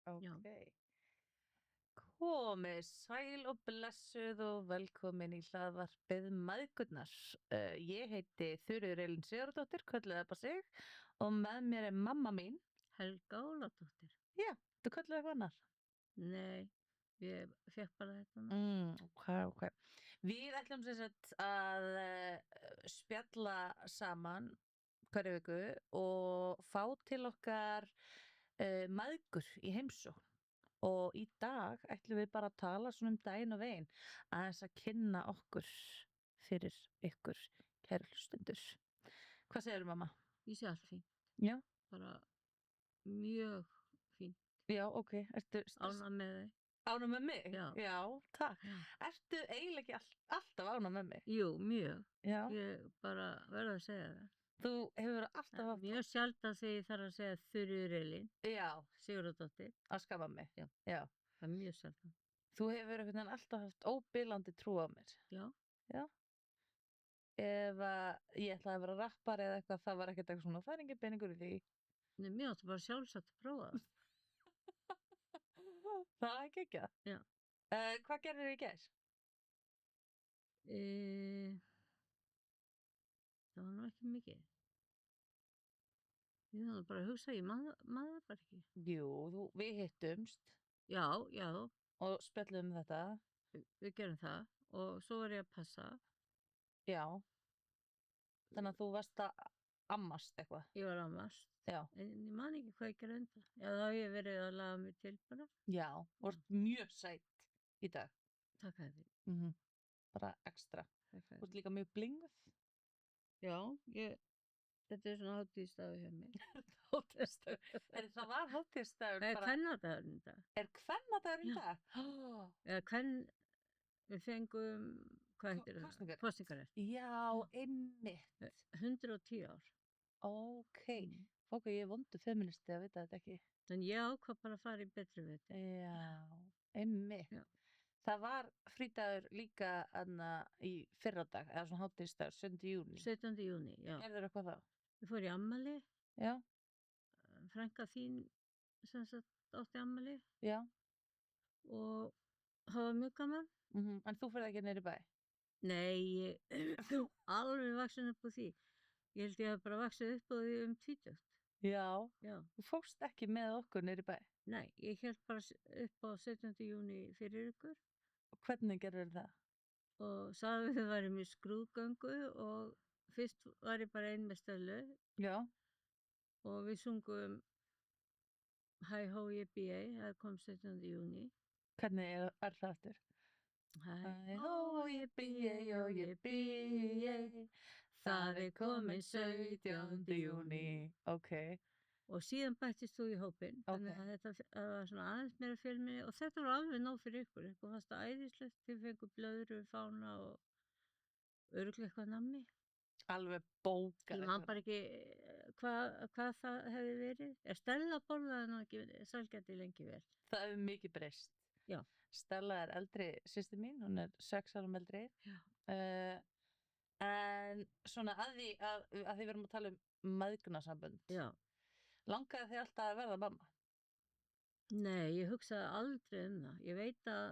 Ok. Komið sæl og blessuð og velkomin í hlaðvarpið Mæðgurnar. Ég heiti Þuríður Elín Sigurðardóttir, kölluð það bara sig, og með mér er mamma mín. Helga Ólafsdóttir. Já, þú kölluð eitthvað annar? Nei, ég fekk bara þetta. Ok. Við ætlum sem sagt að spjalla saman hverju viku og fá til okkar mæðgur í heimsókn. Og í dag ætlum við bara að tala svona daginn og veginn aðeins að kynna okkur fyrir ykkur, kæru hlustendur. Hvað segirðu, mamma? Ég sé allt fínt. Já. Bara mjög fínt. Já, ok. Ertu ánægð með þig? Ánægð með mig? Já. Takk. Já. Ertu eiginlega ekki alltaf ánægð með mig? Jú, mjög. Já. Ég bara verð að segja það. Þú hefur alltaf haft... Mjög sjaldan þegar ég þarf að segja Þuríður Elín. Já. Sigurðardóttir. Að skamma mig. Já. Það er mjög sjaldan. Þú hefur einhvern veginn alltaf haft óbilandi trú á mér. Já. Ef ég ætlaði að vera rappari eða eitthvað, það var ekkert eitthvað svona, það er engin peningur í því. Nei, mér áttu bara sjálfsagt að prófa það. Það er ekki ekki. Já. Hvað gerir þið í gær? Það var nú ekki mikið. Ég var bara að hugsa, ég maður bara ekki. Jú, við hittumst. Já. Og spjallum þetta. Við gerum það og svo var ég að passa. Já. Þannig að þú varst að ammast eitthvað. Ég var að ammast. Já. En ég man ekki hvað ég gerði undan. Já, þá hef ég verið að laga mig til bara. Já, og ert mjög sætt í dag. Takk að þið. Bara ekstra. Takk að Þú ert líka mjög blinguð. Já, þetta er svona hátíðisdagur hjá mér. Hátíðisdagur. Það var hátíðisdagur. Það er kvennadagurinn í dag. Er kvennadagurinn í dag? Eða við fengum, hvað heitir það? Kosningarétt. Já, einmitt. 110 ár. Ok. Ok, ég er vondur feministi að vita þetta ekki. En ég ákvað bara að fara í betri viti. Já, einmitt. Já. Það var frídagur líka í fyrradag, eða svona hátíðisdagur, 17. júní. 17. júní, já. Gerðirðu eitthvað þá? Ég fór í afmæli. Já. Frænka þín sem sagt átti afmæli. Já. Og það var mjög gaman. En þú ferð ekki niður í bæ? Nei, ég alveg vaksin upp á því. Ég held ég hef bara vaksið upp á því 20. Já. Já. Þú fórst ekki með okkur niður í bæ? Nei, ég held bara upp á 17. júní fyrir ykkur. Og hvernig gerður það? Og sagði við varum í skrúðgöngu og fyrst var ég bara ein með Stellu. Já. Og við sungum Hæ hó ég B.A. Það kom 17. júní. Hvernig er það eftir? Hæ hó ég B.A. og ég B.A. Það er komin 17. júní. Ok. Og síðan bættist þú í hópinn. Þannig að þetta var svona aðeins meira fjölmenni og þetta var alveg nóg fyrir ykkur. Ykkur fannst það æðislegt, þið fengur blöðru, fána og örugglega eitthvað nammi. Alveg bókað. Ég man bara ekki hvað það hefði verið. Stella borðaði nú ekki sælgæti lengi vel. Það hefur mikið breyst. Já. Stella er eldri systir mín, hún er 6 árum eldri. Já. En svona að því við erum að tala mæðgnarsambönd. Já. Langaði þið alltaf að verða mamma? Nei, ég hugsaði aldrei það. Ég veit að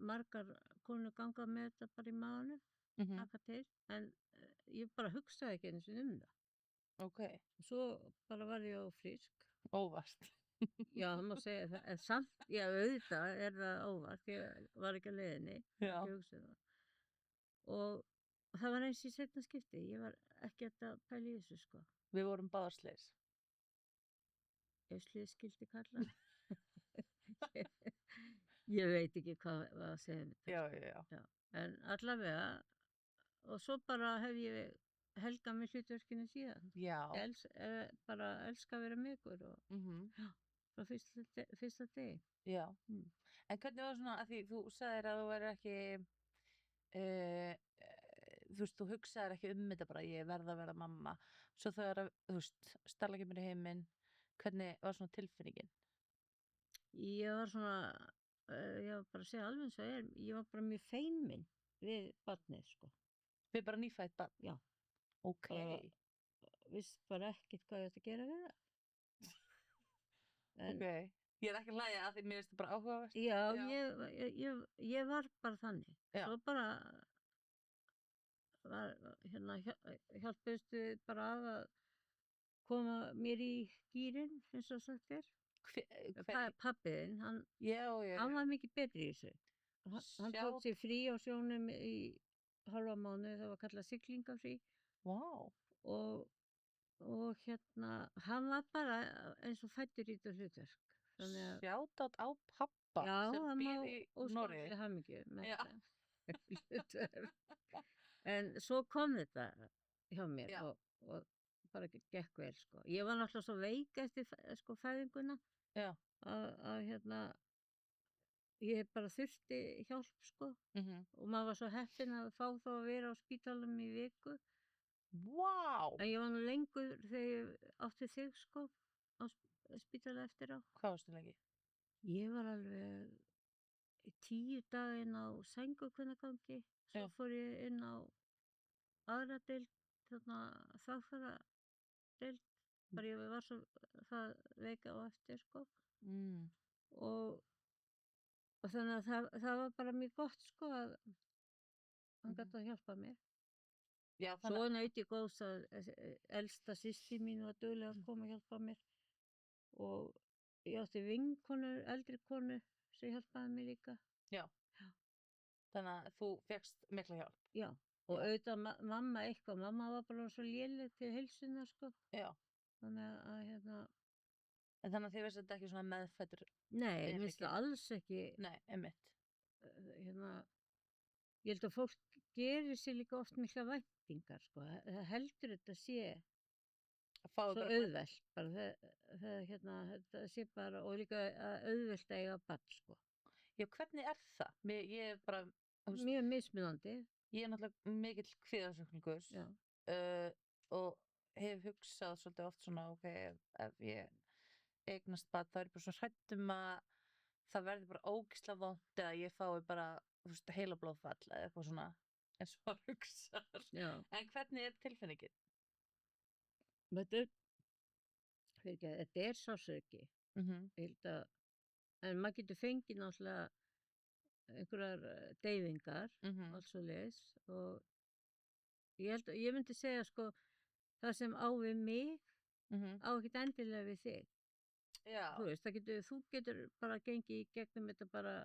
margar konur ganga með þetta bara í maðunum, taka til, en ég bara hugsaði ekki eins og það. Ok. Svo bara var ég ófrísk. Óvart. Já, það má segja það. En samt, já, auðvitað er það óvart. Ég var ekki að leiðinni. Já. Ekki hugsaði það. Og það var eins í seinna skipti. Ég var ekki að pæla í þessu, sko. Við vorum báðarsleis. Ef slið skildi kalla. Ég veit ekki hvað að segja þetta. Já. En allavega, og svo bara hef ég helgað með hlutverkinu síðan. Já. Bara elska að vera með ykkur og frá fyrsta degi. Já. En hvernig var svona, að því þú sagðir að þú væri ekki, þú hugsaðir ekki þetta bara, ég verð að vera mamma. Svo þegar, Stella kemur í heiminn, hvernig var svona tilfinningin? Ég var svona, ég var bara að segja alveg eins og ég var bara mjög feimin við barnið, sko. Við bara nýfætt barn? Já. Ok. vissi bara ekkert hvað ég ætti að gera við það. En Ok. Ég er ekki að hlæja að því mér finnst það bara áhugavert. já, Já. ég var bara þannig. Já. Svo bara hjálpuðust við bara að koma mér í gírinn, eins og sagt er. Pabbiðinn, hann var mikið betri í þessu. Hann tók sér frí á sjónum í hálfa mánuð, það var kallað siglingafrí. Vá. Og hann var bara eins og fæddur í þetta hlutverk. Sjátátt á pabba sem býr í Noregi. Já, hamingju með þetta hlutverk. En svo kom þetta hjá mér og bara gekk vel, sko. Ég var náttúrulega svo veik eftir fæðinguna að ég bara þurfti hjálp, sko. Og maður var svo heppinn að fá þá að vera á spítalanum í viku. Vá! En ég var nú lengur þegar ég átti þig, sko, á spítala eftir á. Hvað varstu lengi? Ég var alveg 10 daga inn á sængurkvennagangi. Svo fór ég inn á aðra deild, þvagfæradeild. Bara ég var svo það veika á eftir, sko. Og þannig að það var bara mjög gott, sko, að hann gat að hjálpa mér. Já, svo naut ég góðs að elsta systir mín var dugleg að koma að hjálpa mér. Og ég átti vinkonur, eldri konu, sem hjálpaði mér líka. Já. Þannig að þú fékkst mikla hjálp. Já. Og auðvitað mamma var bara svo léleg til heilsunnar, sko. Já. Þannig að En þannig að þið veist að þetta ekki svona meðfæddur? Nei, mér finnst það alls ekki. Nei, einmitt. Ég held að fólk gerir sér líka oft mikla væntingar, sko. Það heldur þetta sé svo auðvelt, bara þetta sé bara, og líka auðvelt að eiga barn, sko. Já, hvernig er það? Ég er bara... Mjög mismunandi. Ég er náttúrulega mikill kvíðasjúklingur og hef hugsað svolítið oft svona, ok, ef ég eignast barn, þá er ég bara svo hrædd að það verði bara ógeðslega vont eða ég fái bara heilablóðfall eða eitthvað svona eins og að hugsa. En hvernig er tilfinningin? Þetta er sársauki. En maður getur fengið náttúrulega einhverjar deyfingar, allt svoleiðis, og ég myndi segja, sko, það sem á við mig á ekkert endilega við þig. Þú veist, þú getur bara gengið í gegnum þetta bara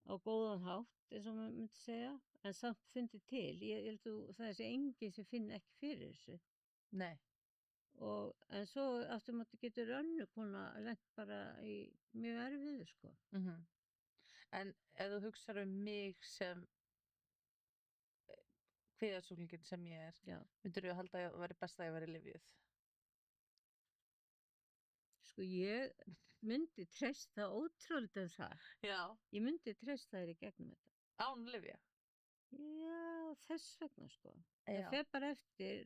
á góðan hátt, eins og maður myndi segja, en samt fundið til. Ég held að það sé enginn sem finn ekki fyrir þessu. Nei. En svo aftur mátti getur önnur kona lent bara í mjög erfiðu, sko. En ef þú hugsar mig sem kvíðasjúklingin sem ég er, myndirðu að halda að það væri best að ég væri lyfjuð? Sko, ég myndi treysta ótrúlega það. Já. Ég myndi treysta þér í gegnum þetta. Án lyfja? Já, þess vegna, sko. Það fer bara eftir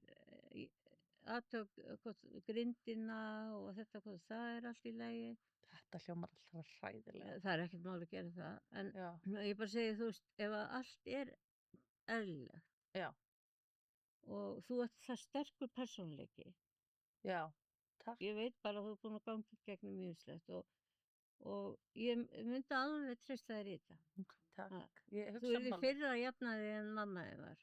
grindina og þetta, það er allt í lagi. Þetta hljómar alltaf hræðilega. Það er ekkert mál að gera það. En ég bara segi, þú veist, ef allt er eðlilegt og þú ert það sterkur persónuleiki. Já. Takk. Ég veit bara að þú er búin að ganga gegnum ýmislegt og ég myndi alveg treysta þér í þetta. Takk. Þú yrði fyrr að jafna þig en mamma þig var.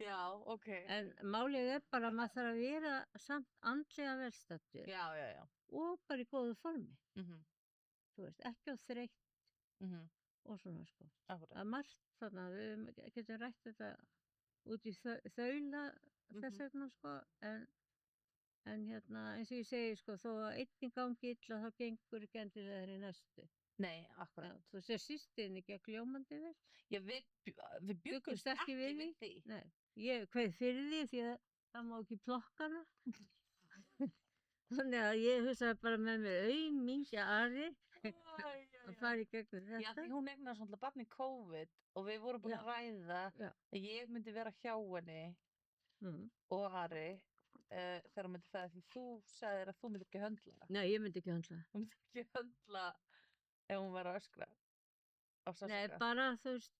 Já, ok. En málið er bara að maður þarf að vera samt andlega velstaddur. Já. Og bara í góðu formi. Þú veist, ekki á þreytt og svona, sko. Það er margt þarna, við getum rætt þetta út í þaula þess vegna, sko, en eins og ég segi, sko, þó að einnig gangi illa þá gengur ekki endilega þeirri næstu. Nei, akkurat. Þú sér systirinn ekki að ljómandi vel. Já, við byggumst ekki við því. Nei, ég kveið fyrir því því að það má ekki plokka hana. Þannig að ég hugsaði bara með mér aumingja Ari að fara í gegnum þetta. Já, því hún eignast náttúrulega barn í COVID og við vorum búin að ræða að ég myndi vera hjá henni og Ari þegar hún myndi fæða, því þú sagðir að þú myndi ekki höndla það. Nei, ég myndi ekki höndla það. Þú myndi ekki höndla ef hún var að öskra á sársauka. Nei, bara þú veist,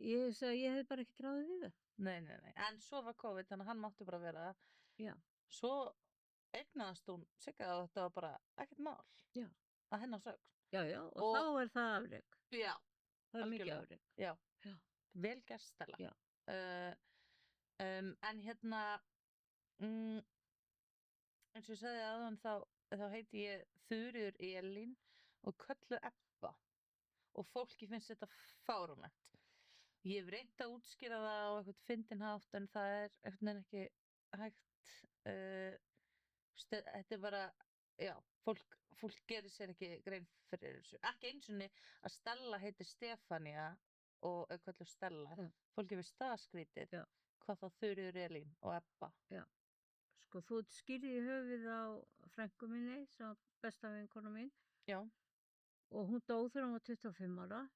ég sagði, ég hefði bara ekki ráðið við það. Nei. En svo var COVID, þannig að hann mátti bara vera. Já, Svo eignaðist hún Sigga og þetta var bara ekkert mál já, að hennar sögn. já, og Og- þá er það afrek. Já, Það er mikið algjörlega. afrek. já, Já, vel gert Stella. Já. En hérna, eins og ég sagði áðan þá heiti ég Þuríður Elín og kölluð Ebba og fólki finnst þetta fáránlegt. Ég hef reynt að útskýra það á eitthvað fyndinn hátt en það er einhvern veginn ekki hægt. Þetta er bara, já, fólk gerir sér ekki grein fyrir þessu. Ekki eins og að Stella heitir Stefania og er kölluð Stella. Já. Fólk hefur staðskrítið. Já. Hvað þá Þuríður Elín og Ebba. sko, þú skýrði í höfuð á frænku minni, sem var besta vinkona mín, Já, og hún dó þegar hún var 25 ára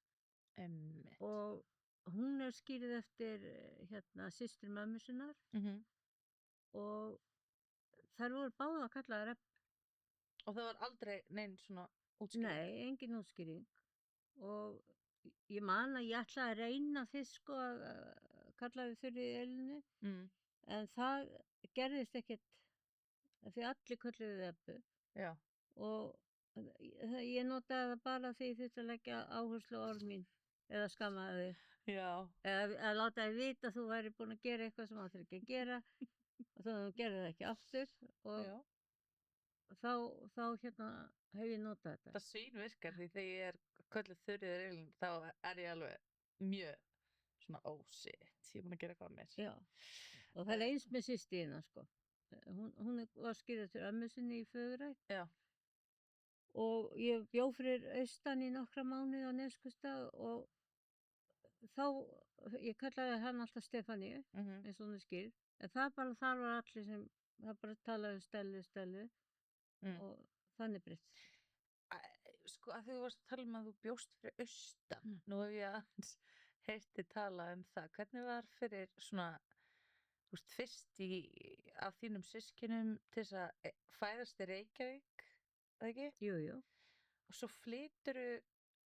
einmitt. og hún er skýrð eftir systur mömmu sinnar og þær voru báða kallaðar Ebba. Og það var aldrei neinn svona útskýring? Nei, engin útskýring. Og ég man að ég ætlaði að reyna fyrst sko að kalla við Þuríði Elínu, en það gerðist ekkert því allir kölluðu Ebbu. Já. Og ég notaði það bara því ég þurfti að leggja áherslu á orð mín eða skammaði þig. Já. Eða að láta þig vita að þú væri búin að gera eitthvað sem þú áttir ekki að gera og þá gerði það ekki aftur og Já. þá hef ég notað þetta. Það svínvirkar því þegar ég er kölluð Þuríður Elín þá er ég alveg mjög svona shit, ég er búin að gera eitthvað með mér. Já, og það er eins með systína sko. Hún var skýrð eftir ömmu sinni í Fögrurækt. Já. Og ég bjó fyrir austan í nokkra mánuði á Neskaupstað og þá, ég kallaði hann alltaf Stefaníu, eins og hún er skýrð. En það bara þar var allir sem, það bara talaði Stellu og þannig breytt. Sko að þú varst að tala um að þú bjóst fyrir austan. Nú hef ég aðeins heyrti tala um það. Hvernig var fyrir svona, þú veist, fyrst af þínum systkinum til þess að fæðast í Reykjavík, eða ekki? Jú. Og svo flyturðu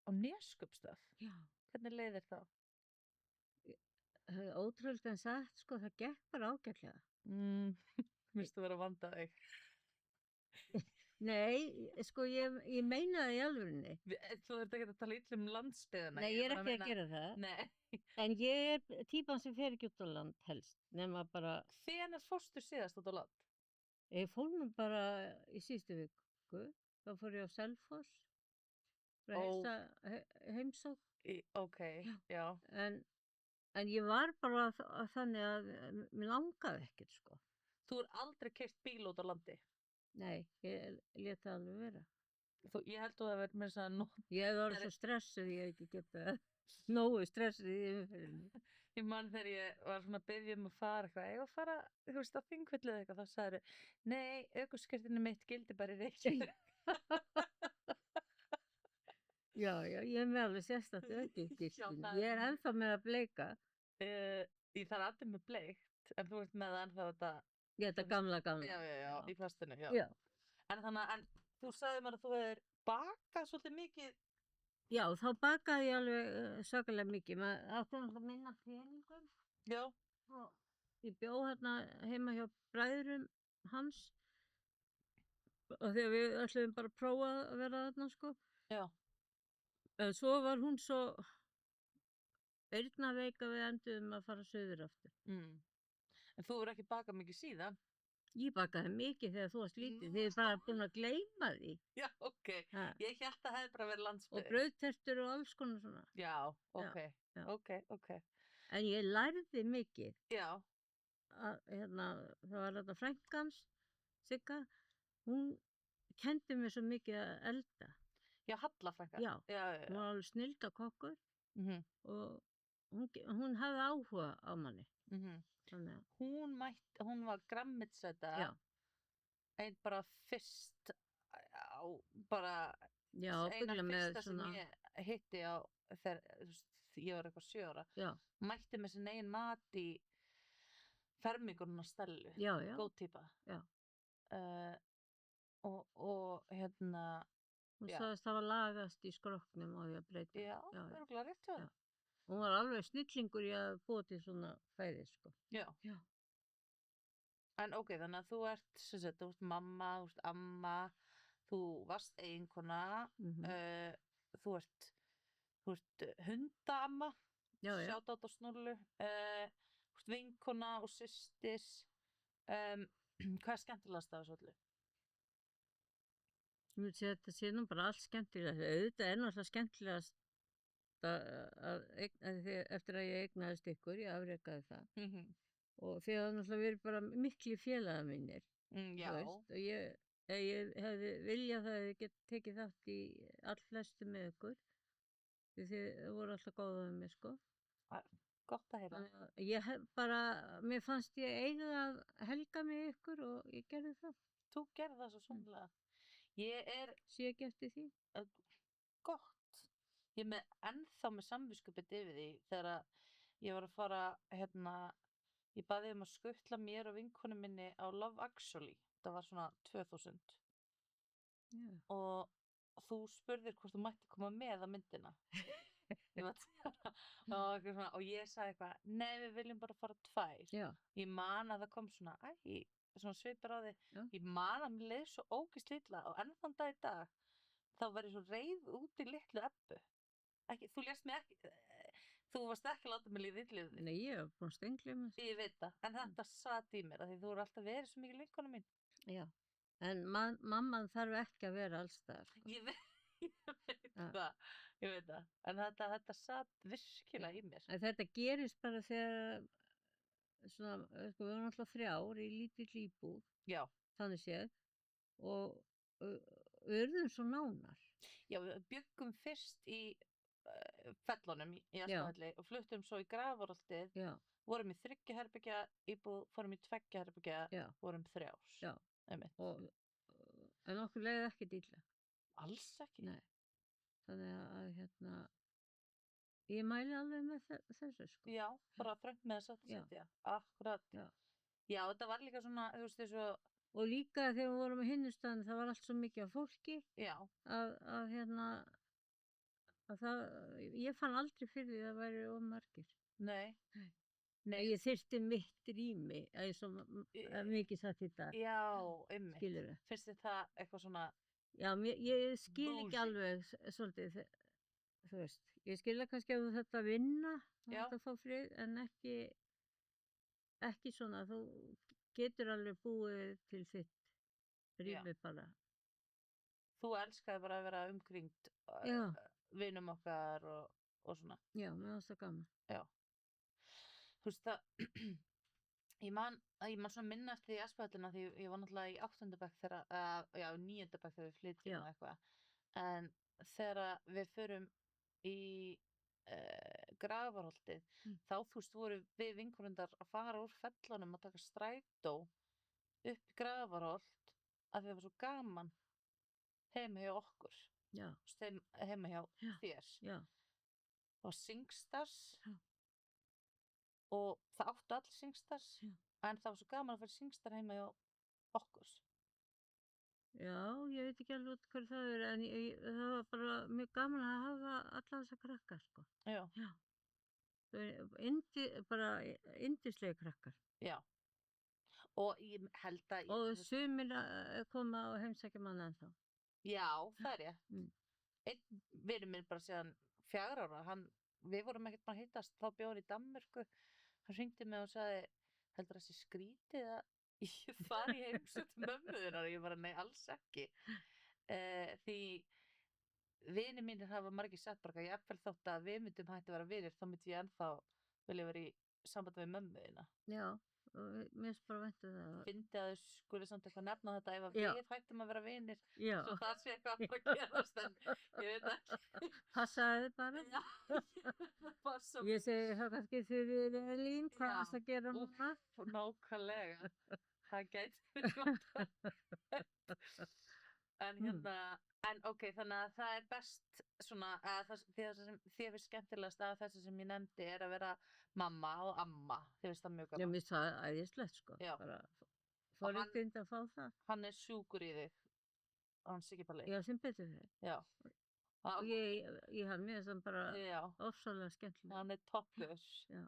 á Neskaupstað. Já. Hvernig leið þér þá? Það er ótrúlega en sagt, sko, það gekk bara ágætlega. Minnst þú vera að vanda þig? Nei, sko, ég meina það í alvörinni. Þú ert ekki að tala illa um landsbyggðina. Nei, ég er ekki að gera það. Nei. En ég er típan sem fer ekki út á land helst, nema bara... Hvenær fórstu síðast út á land? Ég fór nú bara í síðustu viku. Þá fór ég á Selfoss. Heimsókn. Ok, já. En ég var bara þannig að mér langaði ekkert, sko. Þú er aldrei keyrt bíl út á landi? Nei, ég lét það alveg vera. Ég held að það verið með þess að nóg... Ég hef orðið svo stressuð, ég hef ekki getað nógu stressuð í umferðinni. Ég man þegar ég var svona að biðja að fara eitthvað, ég var að fara, þú veist, á Þingvelli eða eitthvað, þá sagði nei, ökuskírteinið mitt gildi bara í Reykjavík. Já, ég er með alveg sérstakt ökuskírteini. Ég er ennþá með að bleika. Það er allir með bleikt, en þú ert með ennþá þetta... Já, þetta gamla. Já, í plastinu, já. En þú sagði mér að þú hefur bakað svolítið mikið. Já, þá bakaði ég alveg svakalega mikið. Maður átti að minna peningum. Já. Og ég bjó hérna heima hjá bræðurum hans. Og þegar við ætlum bara að prófa að vera þarna, sko. Já. En svo var hún svo eyrnaveik að við enduðum að fara suður aftur. En þú hefur ekki bakað mikið síðan? Ég bakaði mikið þegar þú varst lítið. Þið er bara búin að gleyma því. Já, ok. Ég hélt að það hefði bara verið landsbyggðin. Og brauðtertur og alls konar svona. Já, ok. Já. Ok. En ég lærði mikið. Já. Það var þetta frænkans, Sigga. Hún kenndi mér svo mikið að elda. Já, Halla frænka. Já. Hún var alveg snilldakokkur. Og hún hafði áhuga á manni. Hún var grammitsæta einn bara fyrst bara eina fyrsta sem ég hitti á þegar ég var eitthvað 7 ára mætti með sin eigin mat í ferminguna Stellu, góð típa og hún sagðist það var lagast í skrokknum og ég að breyta örugglega rétt hjá þér. Hún var alveg snillingur í að búa til svona fæði, sko. Já. Já. En ok, þannig að þú ert, sem sagt, þú ert mamma, þú ert amma, þú varst eiginkona, þú ert hundaamma, Já, já. shoutout á Snúllu, þú ert vinkona og systir. Hvað er skemmtilegast af þessu öllu? Ég myndi segja að þetta sé nú bara allt skemmtilegast. Auðvitað er náttúrulega skemmtilegast eftir að ég eignaðist ykkur, ég afrekaði það. Og þið hafa náttúrulega verið bara miklu félagar mínir. Já. Og ég hefði viljað það að ég get tekið þátt í allflestu með ykkur. Því þið voru alltaf góða með mig, sko. Gott að heyra. Ég hef bara, mér fannst ég eiga að helga mig ykkur og ég gerði það. Þú gerði það svo sannlega. Ég sé ekki eftir því. Gott. Ég er ennþá með samviskupið yfir því þegar ég var að fara, ég baði að skutla mér og vinkonu minni á Love Actually. Það var svona 2000. Já. Og þú spurðir hvort þú mætti koma með á myndina. og ég sagði eitthvað, nei, við viljum bara fara 2. Já. Ég man að það kom svona svipur á þig. Ég man að mér leið svo ógeðslega illa og enn þann dag í dag þá var ég svo reið út í litlu Ebbu. Þú lést mig ekki, þú varst ekki að láta mig líða illa. Nei, ég var búin að stengla mig. Ég veit það, en þetta sat í mér af því þú eru alltaf verið svo mikið vinkona mín. Já, en mamman þarf ekki að vera alls staðar. Ég veit það, en þetta sat virkilega í mér. En þetta gerist bara þegar svona, við varum alltaf 3 í lítill íbúð. Já. Þannig séð, og við urðum svo nánar. Já, við byggum fyrst í Fellunum í Astafelli og fluttum svo í Grafarholtið. Já. Vorum í 3 herbergja íbúð, fórum í 2 herbergja, vorum 3. Já. Einmitt. En okkur leiði ekki illa. Alls ekki? Nei. Þannig að ég mæli alveg með þessu, sko. Já, bara þröngt með þess að setja. Akkurat. Já, þetta var líka svona, þú veist, þessu. Og líka þegar við vorum á hinnustaðinu, það var allt svo mikið af fólki. Já. Ég fann aldrei fyrir því að það væri of margir. Nei. Ég þyrfti mitt rými, eins og mikið satt í dag. Já, einmitt. Skilurðu? Finnst þið það eitthvað svona? Já, ég skil ekki alveg svolítið, þú veist. Ég skil það kannski að þetta vinna, þetta fá frið, en ekki svona. Þú getur alveg búið til þitt rými bara. Þú elskaði bara að vera umkringt vinum okkar og svona. Já, mér fannst það gaman. Já. Þú veist það, ég man svona minna eftir því Aspavellina því ég var náttúrulega í 8. bekk þegar, 9. bekk þegar við flytjum og eitthvað. En þegar við förum í Grafarholtið, þá þú veist voru við vinkonundar að fara úr Fellunum að taka strætó upp í Grafarholt að því það var svo gaman heima hjá okkur. Já. Heima hjá þér. Já. Og Singstars. Já. Og það áttu allir Singstars. Já. En það var svo gaman að fara Singstar heima hjá okkur. Já, ég veit ekki alveg hvað það er, en það var bara mjög gaman að hafa alla þessa krakkar, sko. Já. Já. Bara yndislega krakkar. Já. Og ég held að... Og sumir koma og heimsækja mann ennþá. Já, það er ég. Einn vinur minn bara síðan 4 ára, við vorum ekkert bara að hittast, þá bjó hann í Danmörku. Hann hringdi mig og sagði, heldur það sé skrítið að ég fari í heimsókn til mömmu þinnar og ég bara, nei, alls ekki. Því vinir mínir hafa margir sagt bara að jafnvel þótt að við myndum hætti að vera vinir, þá myndi ég ennþá vilja vera í sambandi við mömmu þina. Já, mér finnst bara vænt um það. Fyndi að þau skuli samt eitthvað nefna þetta ef við hættum að vera vinir, svo það sé eitthvað að fara að gerast, en ég veit ekki. Passaði þið bara? Já, ég passa mig. Ég segi þá kannski fyrir Elín, hvað er það að gera núna? Nákvæmlega, það gæti verið. En ok, þannig að það er best svona, þér finnst skemmtilegast að þessi sem ég nefndi er að vera mamma og amma, þér finnst það mjög gaman. Já, mér finnst það æðislegt, sko, bara forréttindi að fá það. Hann er sjúkur í þig, hann Siggi Palli. Já, sem betur þig. Já, og ég haf mér sem bara Já, ofsalega skemmtileg. hann toppur. Já.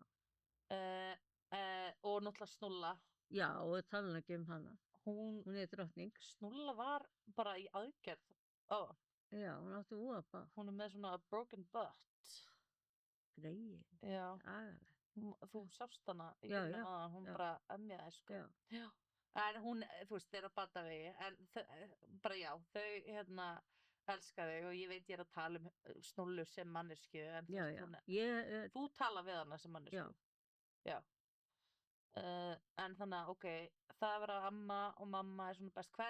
Og náttúrulega Snúlla. Já, og tala ekki hana. Hún drottning. Snúlla var bara í aðgerð. Já, hún átti úapa. Hún með svona broken butt. Greið. Já. Agalegt. Þú sást hana í Já, byrjun já, áðan, hún já. bara emjaði, sko. Já. Já. En hún, þú veist, er á batavegi, en bara já, þau elska þig og ég veit ég er að tala Snúllu sem manneskju, en þú Já, veist, já. þú tala við hana sem manneskju. Já. En þannig að, ok, það að vera amma og mamma er svona best. Hvað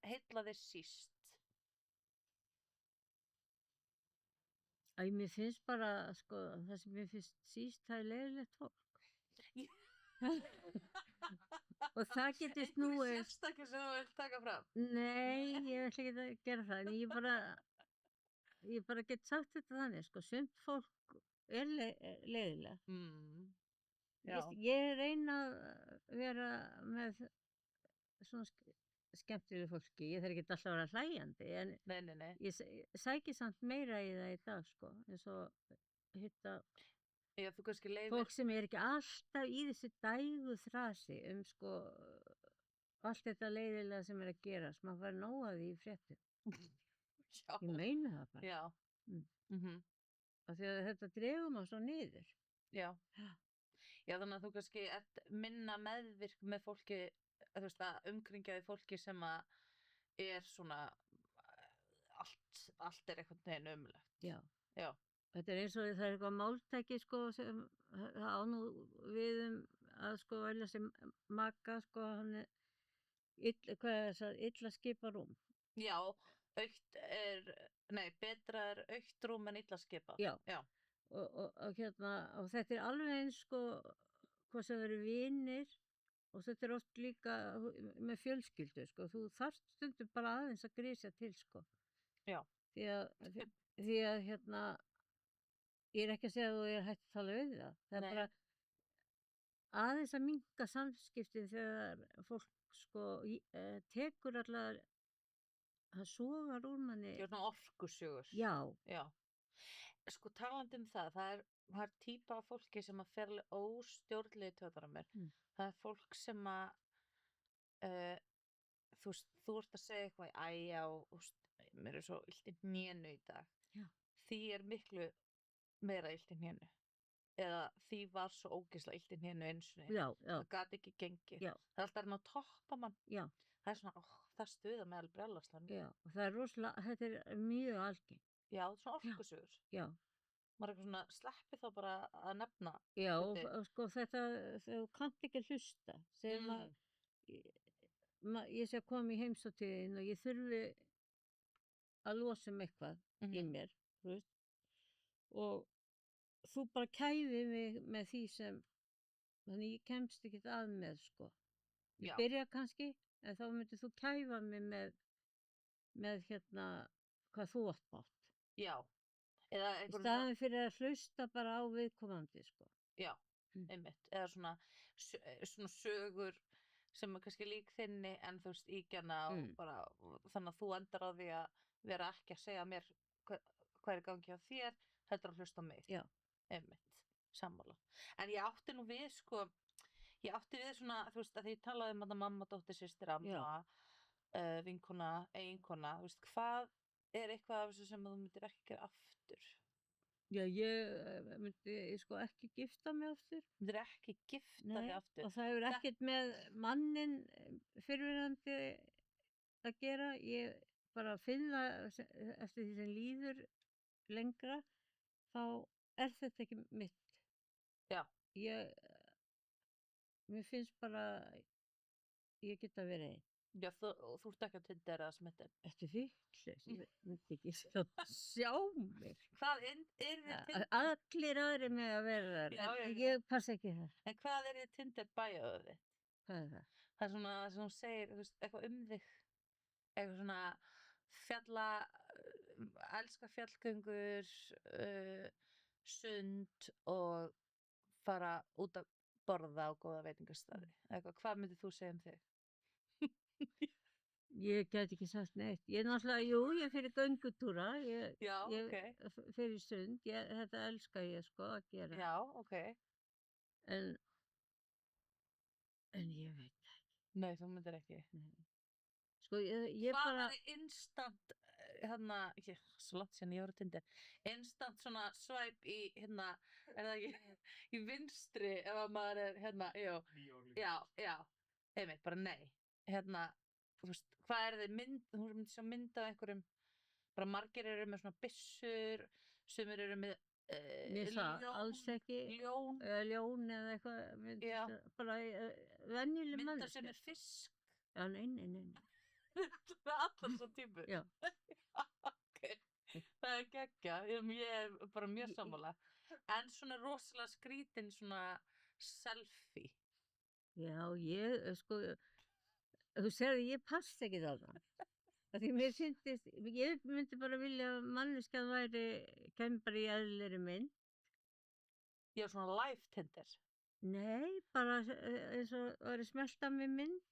heilla þér síst? Mér finnst bara, sko, það sem mér finnst síst, það er leiðilegt fólk. Og það getur snúið. Einhverju sérstakir sem þú vilt taka fram? Nei, ég ætla ekki að gera það, en ég bara get sagt þetta þannig, sko, sumt fólk er leiðilegt. Já. Ég reyna að vera með svona skemmtilegu fólki, ég þarf ekki alltaf að vera hlæjandi, en Nei. ég sæki samt meira í það í dag, sko, eins og hitta Já, þú kannski leifir. Fólk sem er ekki alltaf í þessu dægu þrasi sko, allt þetta leiðilega sem er að gerast, maður fær nóg af því í fréttum. Já. Ég meina það bara. Já. Af því að þetta dregur maður svo niður. Já. Já, þannig að þú kannski ert minna meðvirk með fólki, þú veist, að umkringja við fólki sem að er svona, allt er einhvern veginn ömurlegt. Já. Já. Þetta er eins og það er eitthvað máltæki, sko, sem það á nú við að, sko, velja sem maka, sko, hann illa skipa rúm. Já, betra er aukt rúm en illa skipað. Já. Og þetta er alveg eins, sko, hvað sem verður vinir, og þetta er oft líka með fjölskyldu, sko, þú þarft stundum bara aðeins að grisja til, sko. Já. Því að ég er ekki að segja að þú er hægt að tala við það. Það er bara aðeins að minnka samskiptin þegar fólk, sko, tekur allar, það sogar úr manni. Ég er svona orkusögur. Já. Sko, talandi það er típa af fólki sem að fer óstjórnlega í töðar á mér. Það er fólk sem að, þú ert að segja eitthvað, mér er svo illt í hnénu í dag. Já. Því er miklu meira illt í hnénu. Eða því var svo ógeðslega illt í hnénu einu sinni. Já. Það gat ekki gengið. Já. Það er alltaf að toppa mann. Já. Það er svona, það stuða með alveg brjálæðislega. Já, og það er rosalega, þetta er mjög algengt. Já, svona orkusögur. Já. Maður er eitthvað svona, sleppi þá bara að nefna. Já, og sko þetta, þú kannt ekki að hlusta. Segjum ég sé að koma í heimsóttíðin og ég þurfi að losa eitthvað í mér, þú veist. Og þú bara kæfir mig með því sem, þannig ég kemst ekki að með, sko. Ég byrja kannski, en þá myndir þú kæfa mig með hvað þú átt bátt. Já. Í staðinn fyrir að hlusta bara á viðkomandi, sko. Já, einmitt. Eða svona sögur sem er kannski lík þinni en þú veist ígjana og bara, þannig að þú endar á því að vera ekki að segja mér hvað er í gangi á þér, heldur að hlusta á mig. Já. Einmitt, sammála. En ég átti nú við, sko, svona, þú veist, að því ég talaði að mamma, dóttir, systir, amma, vinkona, eiginkona, þú veist, hvað er eitthvað af þessu sem þú myndir ekki gera aftur? Já, ég myndi sko ekki gifta mig aftur. Myndir ekki gifta þig aftur? Og það hefur ekkert með mannin fyrrverandi að gera. Ég bara finn það eftir því sem líður lengra, þá er þetta ekki mitt. Já. Mér finnst bara, ég get að vera einn. Já, þú ert ekki að Tinder eða Smitten. Ertu vitlaus? Ég myndi ekki sjá mig. Hvað er Tinder? Allir aðrir með að vera þar, en ég passa ekki þar. En hvað er Tinder bæjóðu þitt? Hvað er það? Það er svona sem hún segir, þú veist, eitthvað þig. Eitthvað svona elska fjallgöngur, sund og fara út að borða á góða veitingastaði. Eitthvað, hvað myndir þú segja þig? Ég get ekki sagt neitt. Ég náttúrulega, jú, ég fyrir göngutúra, Já, ég ok. fyrir sund, þetta elska ég sko að gera. Já, ok. En ég veit það ekki. Nei, þú myndir ekki. Nei. Sko, ég Hvað bara, væri instant, hérna, ekki, svo langt síðan ég var á Tinder, instant svona swipe í, hérna, er það ekki, í vinstri ef að maður er, hérna, já, einmitt, bara nei, hérna, þú veist, hvað er þið mynd, þú myndir sjá mynd af einhverjum, bara margir eru með svona byssur, sumir eru með mér það alls ekki, ljón, ljón eða eitthvað, Já. bara venjuleg mynda sem manneskja. er fisk, Já, nei. með allar svo típur. Já. Ok, það er geggjað, ég er bara mjög sammála. En svona rosalega skrítin svona selfie. Já, sko, þú segir ég passa ekki þarna. Því mér syndist, ég myndi bara vilja að manneskjan kæmi bara í eðlilegri mynd. Já, svona live Tinder. Nei, bara eins og væri smelta með mynd.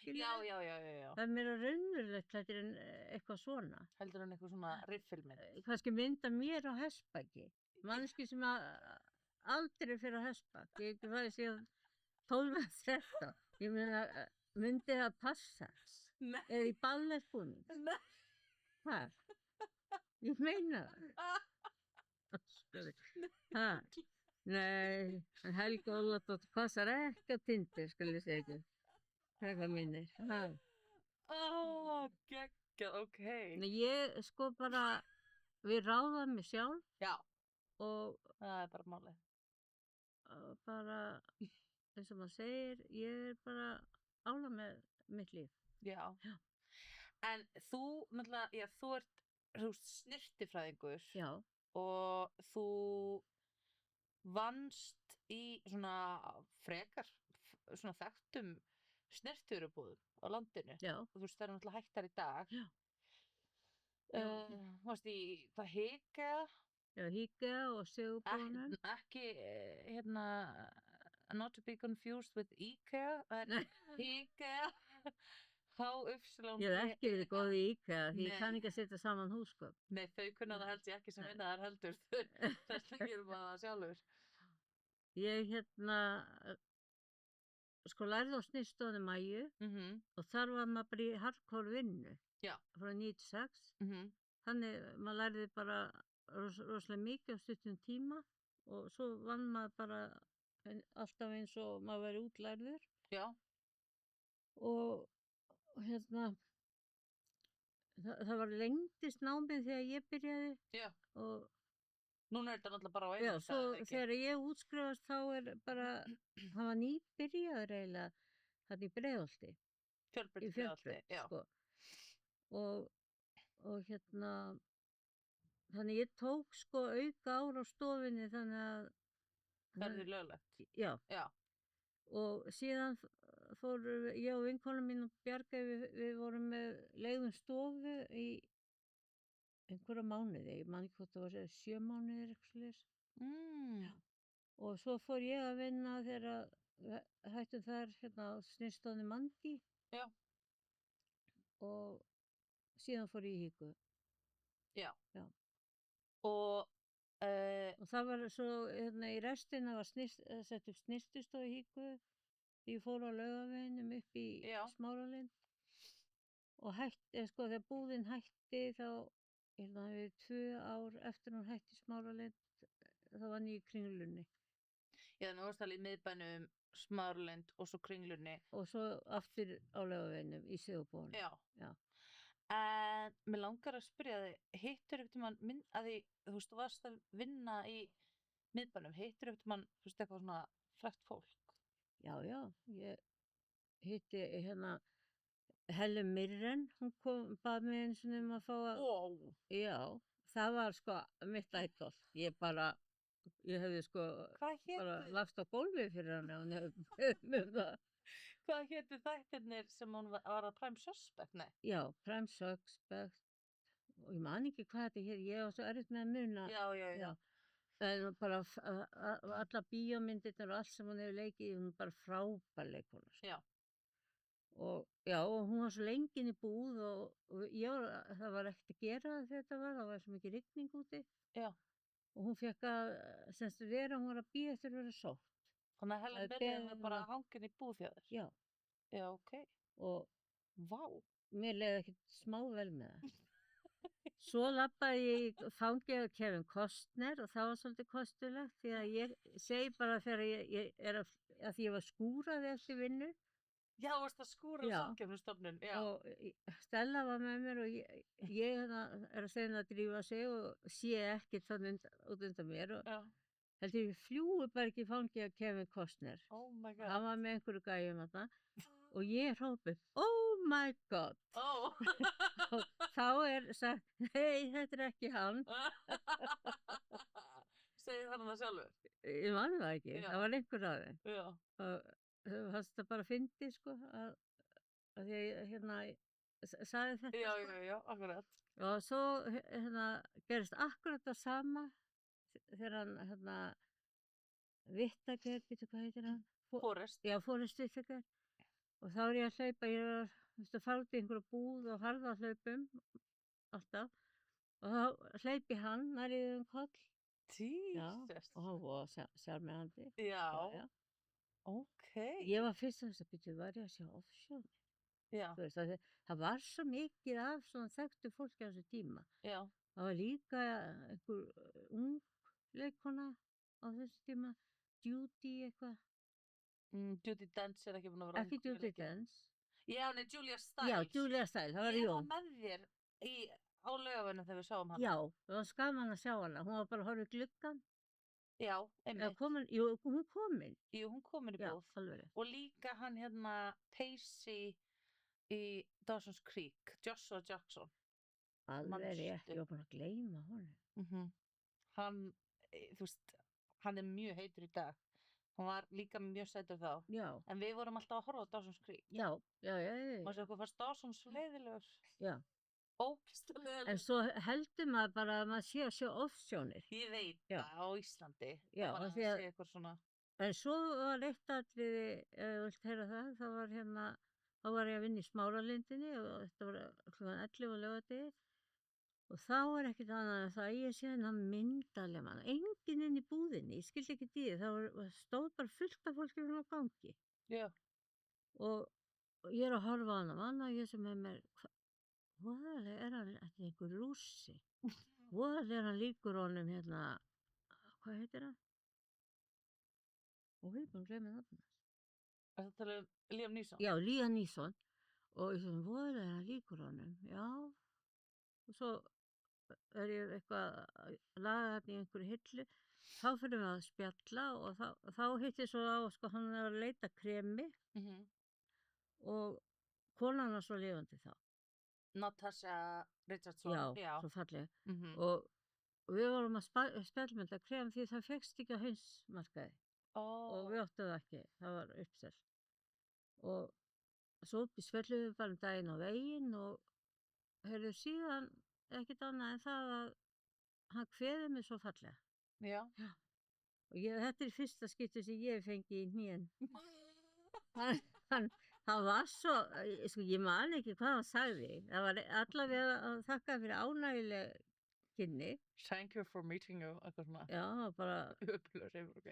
Já. Það er meira raunverulegt þetta en eitthvað svona. Heldur hann eitthvað svona riffilmynd. Kannski mynda mér á hestbaki. Manneski sem aldrei fyrir á hestbak. Ég ekki farið síðan 12-13. Ég meina, myndi það passa? Nei. Eða í ballettbúning? Nei. Hvað? Ég meina það. Ha? Nei, Helga Ólafsdóttir passar ekki á Tinder, skal ég segja ekki. Hvað minnir? Geggjað, ok. Nei, ég sko bara, við ráðum mig sjálf. Já. Og það er bara málið. Bara, eins og maður segir, ég er bara ánægð með mitt líf. Já. En þú, náttúrulega, já, þú ert snyrtifræðingur. Já. Og þú vannst í svona frekar, svona þekktum snyrtivörubúðum á landinu. Já. Og þú veist, það eru náttúrulega hættar í dag. Já. Varst í, hvað, Hygge? Já, Hygge og Sigurbúðunum. Ekki, hérna, not to be confused with IKEA, en Hygge, H-Y. Ég hef ekki verið góð í IKEA, því ég kann ekki að setja saman húsgögn. Nei, þau kunna það held ég ekki sem vinna þar heldur. Þess vegna gerum maður það sjálfur. Ég sko lærði á snyrstofunni Mæju og þar var maður bara í hardcore vinnu. Já. Frá 9-6. Þannig maður lærði bara rosalega mikið á stuttum tíma og svo vann maður bara alltaf eins og maður væri útlærður. Já. Og það var lengdist námið þegar ég byrjaði. Já. Og núna er þetta náttúrulega bara á einum stað, svo þegar ég útskrifast þá bara, hann var nýbyrjaður eiginlega þarna í Breiðholti. Fjölbraut í Breiðholti, já. Sko. Og þannig ég tók sko auka ár á stofunni þannig að verður löglegt. Já. Já. Og síðan fóru ég og vinkonum mín og Bjarga, við vorum með leigðum stofu í einhverja mánuði, ég man ekki hvort það var 7 mánuðir eitthvað svoleiðis. Og svo fór ég að vinna þegar hættum þar á snyrstofunni Mangi. Já. Og síðan fór ég í Hygge. Já. Já. Og það var svo, í restina var sett upp snyrtistofu í Hygge. Ég fór á Laugaveginum upp í Smáralind og sko þegar búðin hætti þá, það við 2 ár eftir hún hætti Smáralind, þá var ég í Kringlunni. Já, þannig varst alveg í miðbænum, Smáralind og svo Kringlunni. Og svo aftur á Laugaveginum í Sigurbúðunum. Já. En mér langar að spyrja þig, hittir upp til mann, að því, þú veist, þú varst að vinna í miðbænum, hittir upp til mann, þú veist, eitthvað svona frægt fólk? Já, ég hitti Helen Mirren, hún bað mig eins og að fá að... Já, það var sko mitt ætol. Ég hefði sko bara lagst á gólfi fyrir hann ef hún hefði með það. Hvað hétu þættirnir sem hún var að Prime Suspect, nei? Já, Prime Suspect, og ég man ekki hvað þetta hér, ég var svo erfitt með að muna. Já. En bara alla bíómyndirnar og allt sem hún hefur leikið, hún er bara frábær leikkona. Já. og já, og hún var svo lengi inn í búð og það var ekkert að gera þegar þetta var, það var svo mikið rigning úti Já. og hún fekk að, semst vera, hún var að bíða eftir að vera sótt. Þannig að Helen Það er Mirren beðið var um bara að- hangin í búð hjá þér. Já, Já, ok. og Vá. mér leiði ekkert smá vel með það. Svo labbaði ég í fangið á Kevin Costner og það var svolítið kostulegt því að ég segi bara þegar ég er að því ég var skúraði eftir vinnu Já, þú varst að skúra Já. Samkeppnisstofnun. Já. og Stella var með mér og ég er að segja henni að drífa sig og sé ekkert þannig út undan mér og Já. heldur ég fljúi bara ekki í fangið á Kevin Costner. Oh my Hann god. var með einhverju gæjum þarna og ég hrópi, oh my god. Ó. Og þá er sagt, nei, þetta er ekki hann. Segir hann það sjálfur? Ég man það ekki, Já. það var einhver af þeim. Já. Og það fannst það bara fyndi, sko, að ég sagði þetta. Já, sko. já, akkurat. Og svo gerist akkurat það sama þegar hann, Whittaker, býttu hvað heitir hann? Forrest. Já, Forrest Whittaker. Og þá er ég að hlaupa, ég var að fara út í einhverja búð og harða hlaupum, alltaf. Og þá hleypi hann nærið koll. Jesus. Og hann var sjálfmennandi. Já. Ok. Ég var fyrst að þess að býttu, var ég að sjá offsjónir. Já. Þú veist, það var svo mikið af svona þekktu fólki á þessu tíma. Já. Það var líka einhver ung leikona á þessu tíma, Judi eitthvað. Judi Dench er ekki búin að vera Ekki Judi Dench. Já, nei, Julia Stiles. Já, Julia Stiles, það var Ég var Jón. með þér á Laugaveginu þegar við sáum hana. Já, það var skaman að sjá hana. Hún var bara að horfa í gluggann. Já, einmitt. Hún komin. Jú, hún komin í Já, búð. alveg rétt. Og líka hann Pacey í Dawson's Creek, Joshua Jackson. Alveg rétt, Manstu. ég var bara að gleyma honum. Hann, þú veist, hann er mjög heitur í dag. Hann var líka mjög sætur þá. Já, En við vorum alltaf að horfa á Dawson's Creek. já. Má séu hvað fannst Dawson's leiðilegur? Já. Ógeðslega leiðilegur. En svo heldur maður bara að maður sé að sjá offsjónir. Ég veit Já. það á Íslandi. Já, bara af að því að- sé eitthvað svona. En svo var eitt atriði, ef þú vilt heyra það, þá var ég að vinna í Smáralindinni og þetta var klukkan 11 á laugardegi og þá er ekkert annað en það að ég sé hennar myndalega mann, enginn inn í búðinni, ég skildi ekki því, það stóð bara fullt af fólki frá gangi Já. og ég er að horfa á hana mann og ég sem með mér, voðalega er hann, þetta er einhver rússi, voðalega er hann líkur honum hvað heitir hann? Og ég er búin að gleyma nafnið. Það tala um Liam Neeson. Já, Liam Neeson og ég sem voðalega líkur honum, já og svo er ég eitthvað að laga þetta í einhverju hillu þá fyrir við að spjalla og þá hitti svo á sko hann er að leita kremi og konan var svo lifandi þá Natasha Richardson. já, svo falleg Mhm. og við vorum að spjalla með þetta krem því það fékkst ekki á heimsmarkaði og við áttum það ekki, það var uppselt og svo spjallum við bara um daginn á veginn og heyrðu síðan ekkert annað en það að hann kveði mig svo fallega Já. og þetta er fyrsta skipti sem ég fengi í hnén hann var svo sko, ég man ekki hvað hann sagði það var allavega að þakka fyrir ánægileg kynni Thank you for meeting you. Eitthvað svona. já, bara Öflur yfir, ok.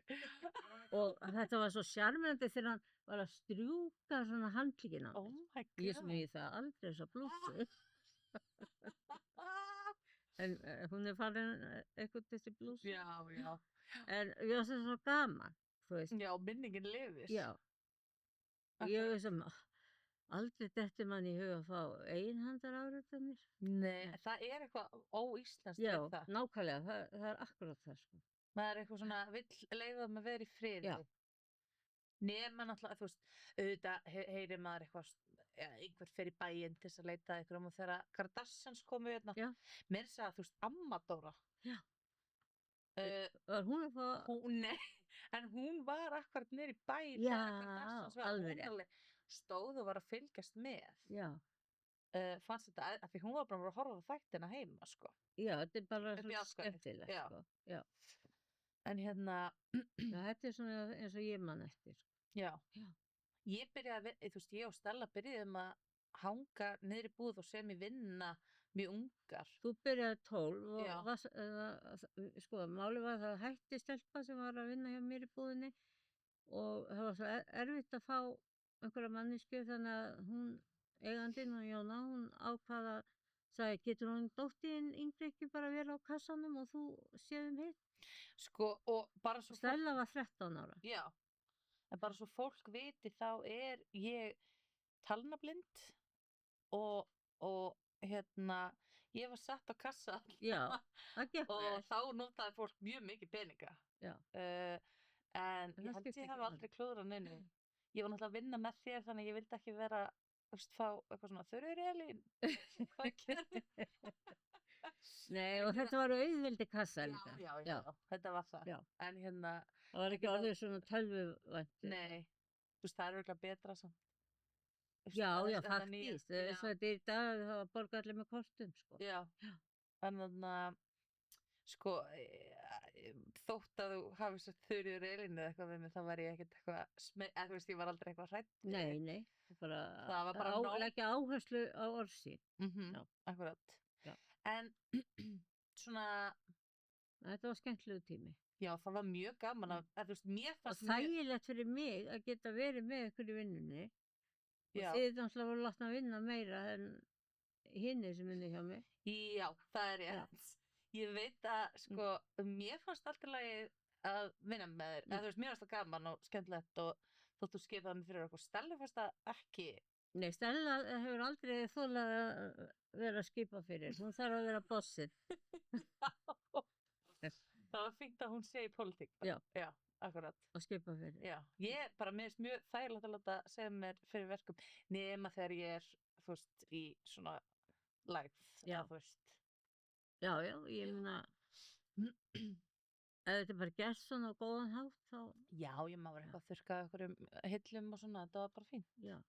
og þetta var svo sjarmerandi þegar hann var að strjúka svona handlíkina Oh my god. ég sem ég það aldrei þessa blússu en hún er farin eitthvað þessi blússu Já, já. en við varum svo gaman þú veist, Já, minningin lifir. já ég veist sem aldrei dettur mann í hug að fá einhandar áriðanir Nei, það er eitthvað óíslenskt já, við það. nákvæmlega, það er akkurat það sko. Það er eitthvað svona, vill leiða með verið í friði. Já. Nema náttúrulega, þú veist, auðvitað heyrir maður eitthvað, einhver fer í bæinn til þess að leita að einhverjum og þegar Kardashians komu hérna, Já. mér sagði að þú veist, Amma Dóra. Já. Var hún að fá nei, en hún var akkurat niður í bæ Já, þegar Kardashians var, alveg hún rétt. alveg stóð og var að fylgjast með. já, Fannst þetta, af því hún var bara að horfa á þættina heima, sko. já, þetta er bara Upp í svo Ásgarði. skemmtilegt Já. sko. já, En hérna, þetta er svona eins og ég man eftir já. Já. ég byrjaði að, þú veist, ég og Stella byrjuðum að hanga niður í búð og sem í vinna mjög ungar. Þú byrjaði 12 Já. og sko, málið var það hætti stelpa sem var að vinna hjá mér í búðinni og það var svo erfitt að fá einhverja mannesku þannig að hún, eigandinn og Jóna, hún ákvaða, sagði, getur hún dóttin yngri ekki bara að vera á kassanum og þú séðum hitt? Sko, og bara svo Stella var 13 ára. Já, en bara svo fólk viti þá ég talnablind og ég var sett á kassa Já, það gekk og vel. þá notaði fólk mjög mikið peninga. Já. En það ég held skiptir ég ekki hafi aldrei klúðrað neinu. Ég var náttúrulega að vinna með þér þannig að ég vildi ekki vera, þú veist, fá eitthvað svona, Þuríður Elín, hvað gerði? Nei, og þetta var auðveldi kassa líka. Já, þetta var það. Já. En það var ekki orðið svona tölvuvænt. Nei, þú veist, það er örugglega betra samt. Já, faktist. Svo þetta í dag, það var borga allir með kortum, sko. Já, en þannig að, sko, þótt að þú hafi svo Þuríður Elín eða eitthvað við mig, þá var ég ekkert eitthvað, þú veist, ég var aldrei eitthvað hrædd. Nei, það var bara nóg. Leggja áherslu á orð sín. Já, akkurat. Já. En svona... Þetta var skemmtilegu tími. Já, það var mjög gaman að, þú veist, mér fannst og þægilegt fyrir mig að geta verið með ykkur í vinnunni. Já. Og þið náttúrulega voru látna að vinna meira en hinni sem vinni hjá mig. Já, það er rétt. Ég veit að, sko, mér fannst alltaf lagi að vinna með þér. Þú veist, mér fannst það gaman og skemmtilegt og þótt þú skipaði mig fyrir okkur. Stella fannst það ekki. Nei, Stella hefur aldrei þolað að vera að skipa fyrir. Hún þarf að vera bossið. Það var fínt að hún sé í pólitík. Já, akkurat. Og skipa fyrir. Já, ég bara mér mjög þægilegt að láta segja mér fyrir verkum nema þegar ég er, þú veist, í svona live, þú veist. Já, ég meina ef þetta bara gert svona á góðan hátt þá... Já, ég má vera eitthvað að þurrka einhverjum hillum og svona, þetta var bara fínt. Já.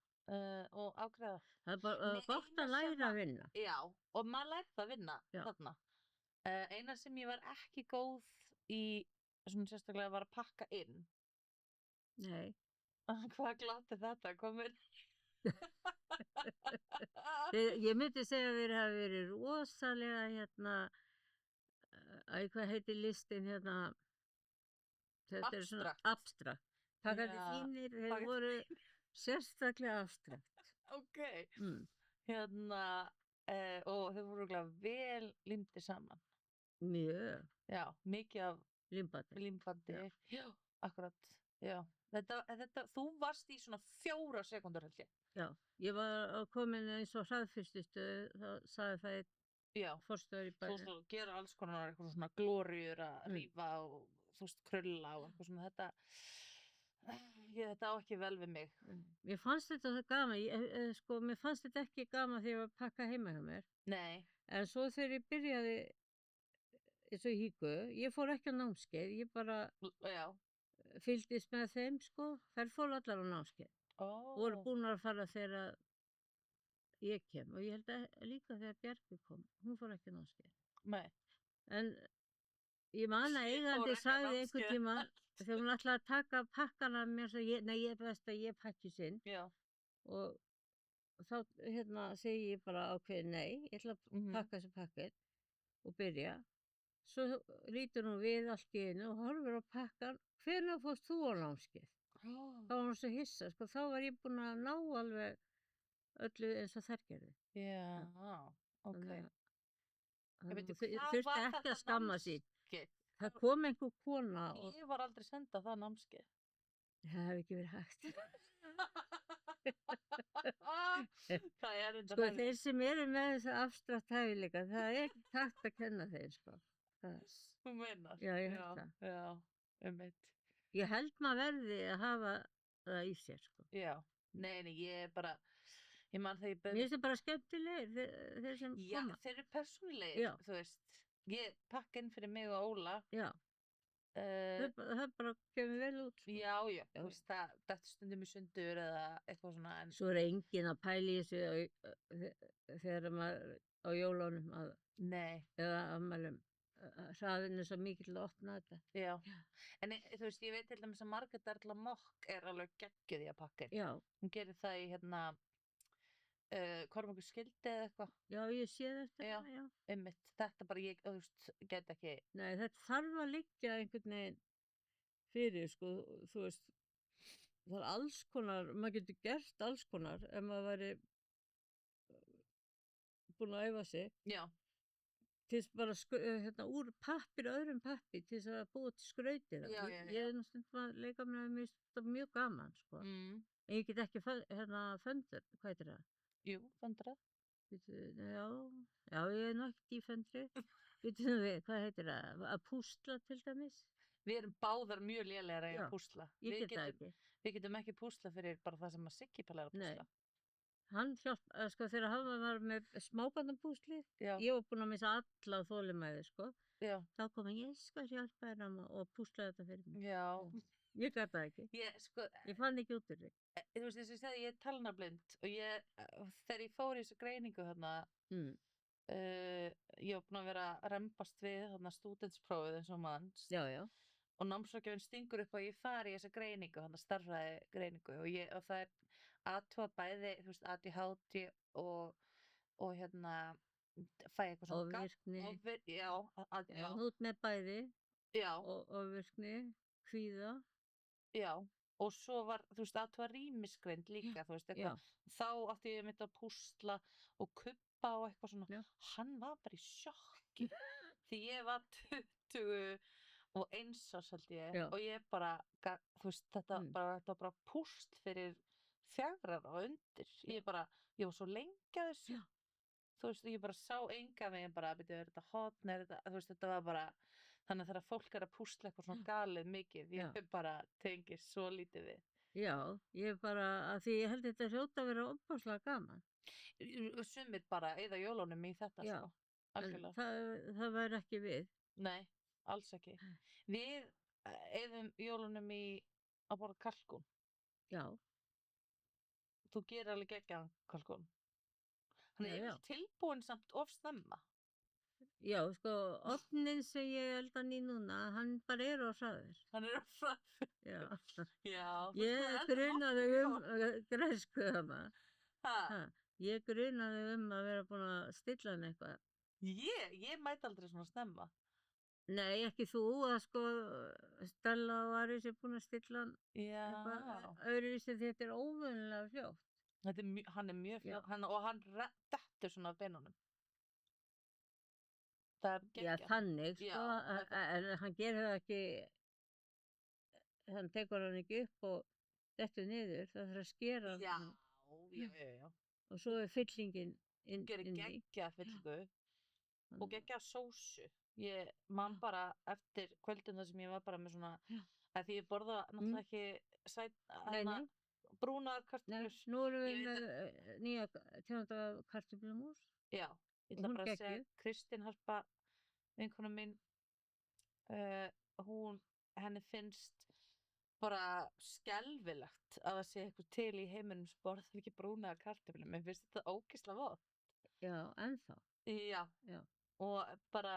Og ágræða. Það er bara gott að læra að vinna. Já, og maður lærði að vinna þarna. Eina sem ég var ekki góð í, svona sérstaklega, var að pakka inn. Nei. Hvað glátti þetta komin? Ég myndi segja að þeir hafi verið rosalega hvað heitir listin þetta er svona abstrakt. Pakkandi þínir, þeir voru sérstaklega abstrakt. Ok. Og þeir voru vel límdir saman. Mjög. Já, mikið af límbandi. Já, akkurat. Já. Þú varst í svona 4 sekúndur held ég. Já, ég var komin eins og hraðfyrstistöð, þá sagði það forstöður í bæri. Þú gera alls konar eitthvað svona glóriur að rífa og þú veist krulla og eitthvað svona þetta á ekki vel við mig. Mér fannst þetta það gaman, sko, mér fannst þetta ekki gaman þegar ég var að pakka heima hjá mér. Nei. En svo þegar ég byrjaði eins og híku, ég fór ekki á námskeið, ég bara fylgdist með þeim, sko, þær fór allar á námskeið. Voru búin að fara þegar ég kem og ég held að líka þegar Bjarki kom, hún fór ekki á námskeið. Nei. En ég man að eigandi sagði einhvern tíma þegar hún ætlaði að taka pakkana mér svo ég er best að ég pakki sinn. Já. Og þá segi ég bara ákveðið nei, ég ætla að pakka þessu pakkið og byrja. Svo lítur hún við allt í einu og horfir á pakkan, hvenær fórst þú á námskeið? Þá var hún svo hissa, sko, þá var ég búin að ná alveg öllu eins og þær gerðu. Já, ok. Þurfti ekki að skamma sín. Það kom einhver kona og... Ég var aldrei sendað það námskeið. Það hefði ekki verið hægt. Það er enda sko, þeir sem eru með þess að abstrakt hæfileika, það er ekki takt að kenna þeir, sko. Þú meinar? Já, ég held það. Já, Ég held maður verði að hafa það í sér, sko. Já, nei, ég bara, ég man þegar ég Mér finnst það bara skemmtilegir, þeir sem koma. Já, þeir eru persónulegir, þú veist. Ég pakka inn fyrir mig og Óla. Já. Það bara kemur vel út, sko. Já, þú veist, það stundum í sundur eða eitthvað svona. Svo er enginn að pæla í þessu þegar maður á jólunum eða afmælum. hraðin er svo mikill að opna þetta. Já. En þú veist, ég veit til dæmis að Margrét Erla Mokk er alveg geggjuð í að pakka inn. Já, Hún gerir það í Kormákur skildi eða eitthvað. já, ég sé þetta, Já. já. Einmitt. Þetta bara ég, þú veist, get ekki. Nei, þetta þarf að liggja einhvern veginn fyrir, sko, þú veist, það er alls konar, maður getur gert alls konar ef maður væri búin að æfa sig. Já. Til þess bara úr pappir, öðrum pappir, til þess að búa til skrautið. Já, já, Ég er náttúrulega að leika mér að mér finnst þetta mjög gaman, sko. Mm. En ég get ekki föndur, hvað heitir það? Jú, föndrað. Já, ég er nú ekki í föndri. Vitum við, hvað heitir það? Að púsla til dæmis? Við erum báðar mjög lélegar í Já, að púsla. Ég get það ekki. Við getum ekki púsla fyrir bara það sem að Siggi Palla er að púsla. Nei. Hann sko, þegar hann var með smábarnapúsli, Já. ég var búin að missa alla þolinmæði, sko. Já. Þá kom hann, ég skal hjálpa þér og púsla þetta fyrir mig. Já. Ég gat það ekki. Ég fann ekki út úr því. Þú veist, þess að ég segi, ég er talnablind og þegar ég fór í þessu greiningu þarna, ég var búin að vera að rembast við þarna stúdentsprófið eins og manns. Já, já. Og námsrákjafinn stingur upp og ég fari í þessa greiningu, þarna starffræði greiningu og það er aðtúa bæði, þú veist, ADHD og fæ eitthvað svona Ofvirkni. Já. Þú ert með bæði. Já. Og ofvirkni, kvíða. Já. Og svo var, þú veist, aðtúa rýmisgreind líka, þú veist, eitthvað. Þá átti ég mitt að púsla og kuppa og eitthvað svona. Já. Hann var bara í sjokki því ég var 21 árs held ég. Já. Og ég bara, þú veist, þetta var bara púsl fyrir 4 ára og undir. Ég var svo lengi að þessu. Já. Þú veist, ég bara sá enga veginn bara, er þetta hotn, þú veist, þetta var bara, þannig að þegar fólk er að púsla eitthvað svona galið mikið, ég bara tengið svo lítið við. Já, ég bara, að því ég held þetta hljóta að vera opaslega gaman. Sumir bara eyða jólunum í þetta, Já. sko. Algjörlega. Það væri ekki við. Nei, alls ekki. Við eyðum jólunum í að borða kalkún. Já. Þú gerir alveg geggjaðan kalkún. Hann Já. tilbúinn samt of snemma. Já, sko, ofnin sem ég elda í núna, hann bara er á hraður. Hann er á hraður. Já. Já. Ég grunaði græsku þarna. Ég grunaði að vera búin að stilla hann eitthvað. Ég mæti aldrei svona snemma. Nei, ekki þú, að sko Stella og Ari sem búin að stilla hann eitthvað öðruvísi, þetta er óvenjulega fljótt. Hann er mjög fljótt og hann dettur svona af beinunum. Það er geggjað. Já, þannig, sko, en hann gerir það ekki, hann tekur hann ekki upp og dettur niður, það þarf að skera hann. Já. Og svo er fyllingin inn í. Gerir geggjað fyllingu og geggjað sósu. Ég man bara eftir kvöldin þar sem ég var bara með svona, að því ég borða náttúrulega ekki brúnar kartöflur. Nú erum við með nýja tegund af kartöflumús. Já, ég ætla bara að segja Kristín Harpa, vinkona mín, henni finnst bara skelfilegt að það sé eitthvað til í heiminum sem borðar ekki brúnaðar kartöflur. Mér finnst þetta ógeðslega vont. Já, ennþá. Já. Og bara,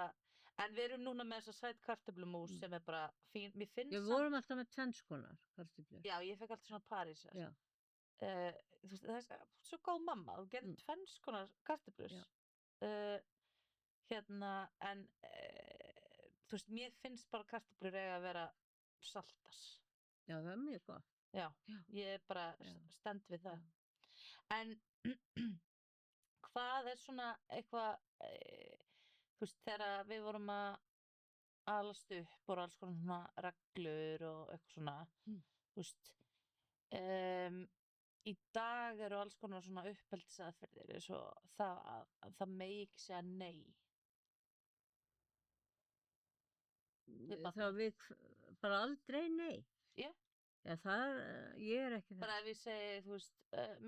en við erum núna með þessa sæt kartöflumús sem er bara fín. Mér finnst Við vorum alltaf með tvennskonar kartöflur. Já, ég fekk alltaf svona París. Já. Þú veist, það er svo góð mamma, þú gerir tvennskonar kartöflur. En þú veist, mér finnst bara kartöflur eiga að vera saltas. Já, það er mjög gott. Já, ég er bara stend við það. En hvað er svona eitthvað, þú veist, þegar við vorum að alast upp og alls konar svona reglur og eitthvað svona, þú veist, í dag eru alls konar svona uppeldisaðferðir eins og það megi ekki segja nei. Það við bara aldrei nei. Já. Já, ég er ekki það. Bara ef ég segi, þú veist,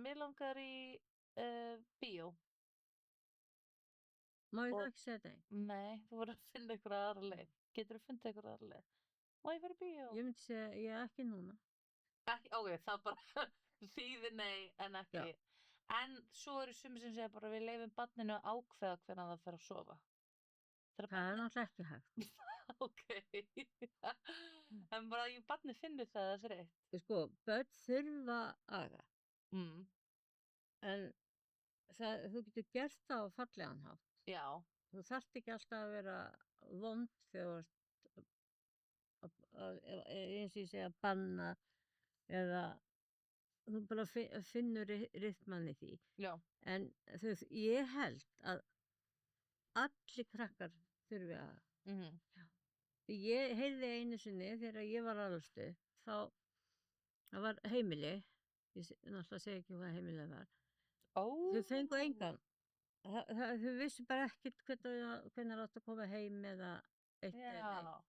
mér langar í bíó. Má ég ekki segja nei? Nei, þú verður að finna ykkur aðra leið. Getur þú að finna ykkur aðra leið? Má ég fara í bíó? Ég myndi segja, ég ekki núna. Ok, það bara þýðir nei en ekki. Já. En svo eru sumir sem segja bara við leyfum barninu að ákveða hvernig það fer að sofa. Þegar Það er barnið, náttúrulega ekki hægt. ok. En bara jú, barnið finnur það að þreytt. Sko, börn þurfa aga, Mm, en þú getur gert það á fallegan hátt. já, Þú þarft ekki alltaf að vera vond þegar þú ert eins og ég segja, banna eða þú bara finnur rytmann í því. já, En ég held að allir krakkar þurfi aga. mhm, Ég heyrði einu sinni þegar ég var alveg upp, þá það var heimili, ég náttúrulega segi ekki hvað heimilið var. ó, Þau fengu engan. Þau vissu bara ekkert hvernig það átt að koma heim eða eitt eða neitt. já,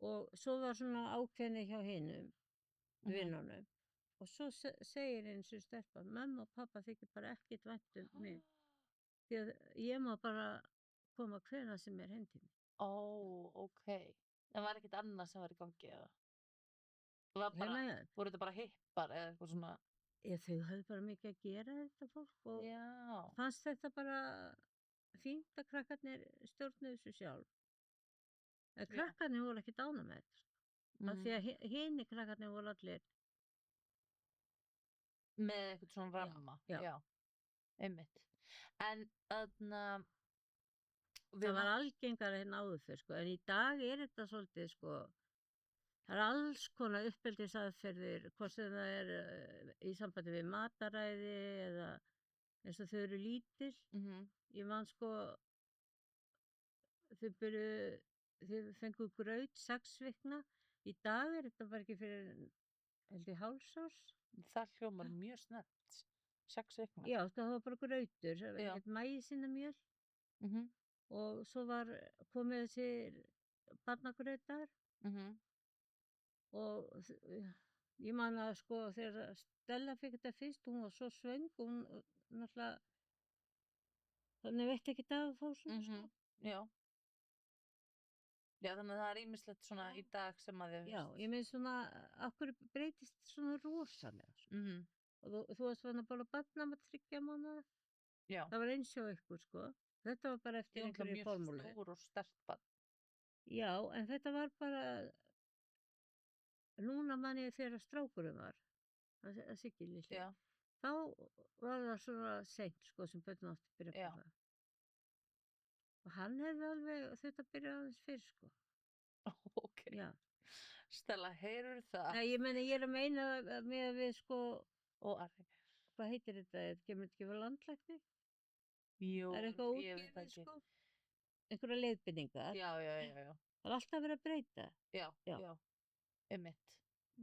Og svo var svona ákveðni hjá hinum, mhm, vinunum. Og svo segir eins og stelpa, mamma og pappa þykir bara ekkert vænt um mig. Því að ég má bara koma hvenær sem er heim til mig. ó, ok. En var ekkert annað sem var í gangi eða? Það var bara, Hérna, voru þetta bara hippar eða eitthvað svona? þau höfðu bara mikið að gera þetta fólk og Já, fannst þetta bara fínt að krakkarnir stjórnuðu þessu sjálf. En já, krakkarnir voru ekki dána með þetta. Af því mm, að hinni krakkarnir voru allir, með eitthvað svona já, ramma, já. já, einmitt. En þarna, Það var algengara hérna áður fyrr, sko. En í dag er þetta svolítið, sko, það er alls konar uppeldisaðferðir, hvort sem það er í sambandi við mataræði eða eins og þau eru lítil. mhm, Ég man, sko, þau fengu graut 6 vikna. Í dag er þetta bara ekki fyrir, held ég, hálfsárs. það hljómar mjög snöggt. 6 vikna. Já, það var bara grautur, Já, eitthvað mægisinamjöl mhm, og svo var komið þessir barnagrautar mhm, og ég man að, sko, þegar Stella fikk þetta fyrst, hún var svo svöng, hún náttúrulega, þannig veit ekki að fá svona, sko. mhm, já. Já, þannig að það er ýmislegt svona í dag sem að þið Já, ég meina svona, af hverju breytist svona rosalega, sko. mhm, Og þú varst svona bara barnamat 3 mánaða, já. það var eins hjá ykkur, sko. Þetta var bara Ég eftir er náttúrulega einhverju mjög formúlu. stór og sterkt barn. Já, en þetta var bara, núna man ég þegar strákurinn var, að Siggi litli, Já, þá var það svona seint, sko, sem börn átti að byrja já, að fá það. Og hann hefði alveg þurft að byrja aðeins fyrr, sko. ok. Já. Stella, heyrur það? Nei, ég er að meina með að við, sko, Og Ari. hvað heitir þetta? Kemur þetta ekki fyrir landlækni? Jú, Það er eitthvað ég veit útgefið, ekki. sko. Einhverja leiðbendingar. Já, já, já, já, Það er alltaf verið að breyta. já, Já. já, einmitt.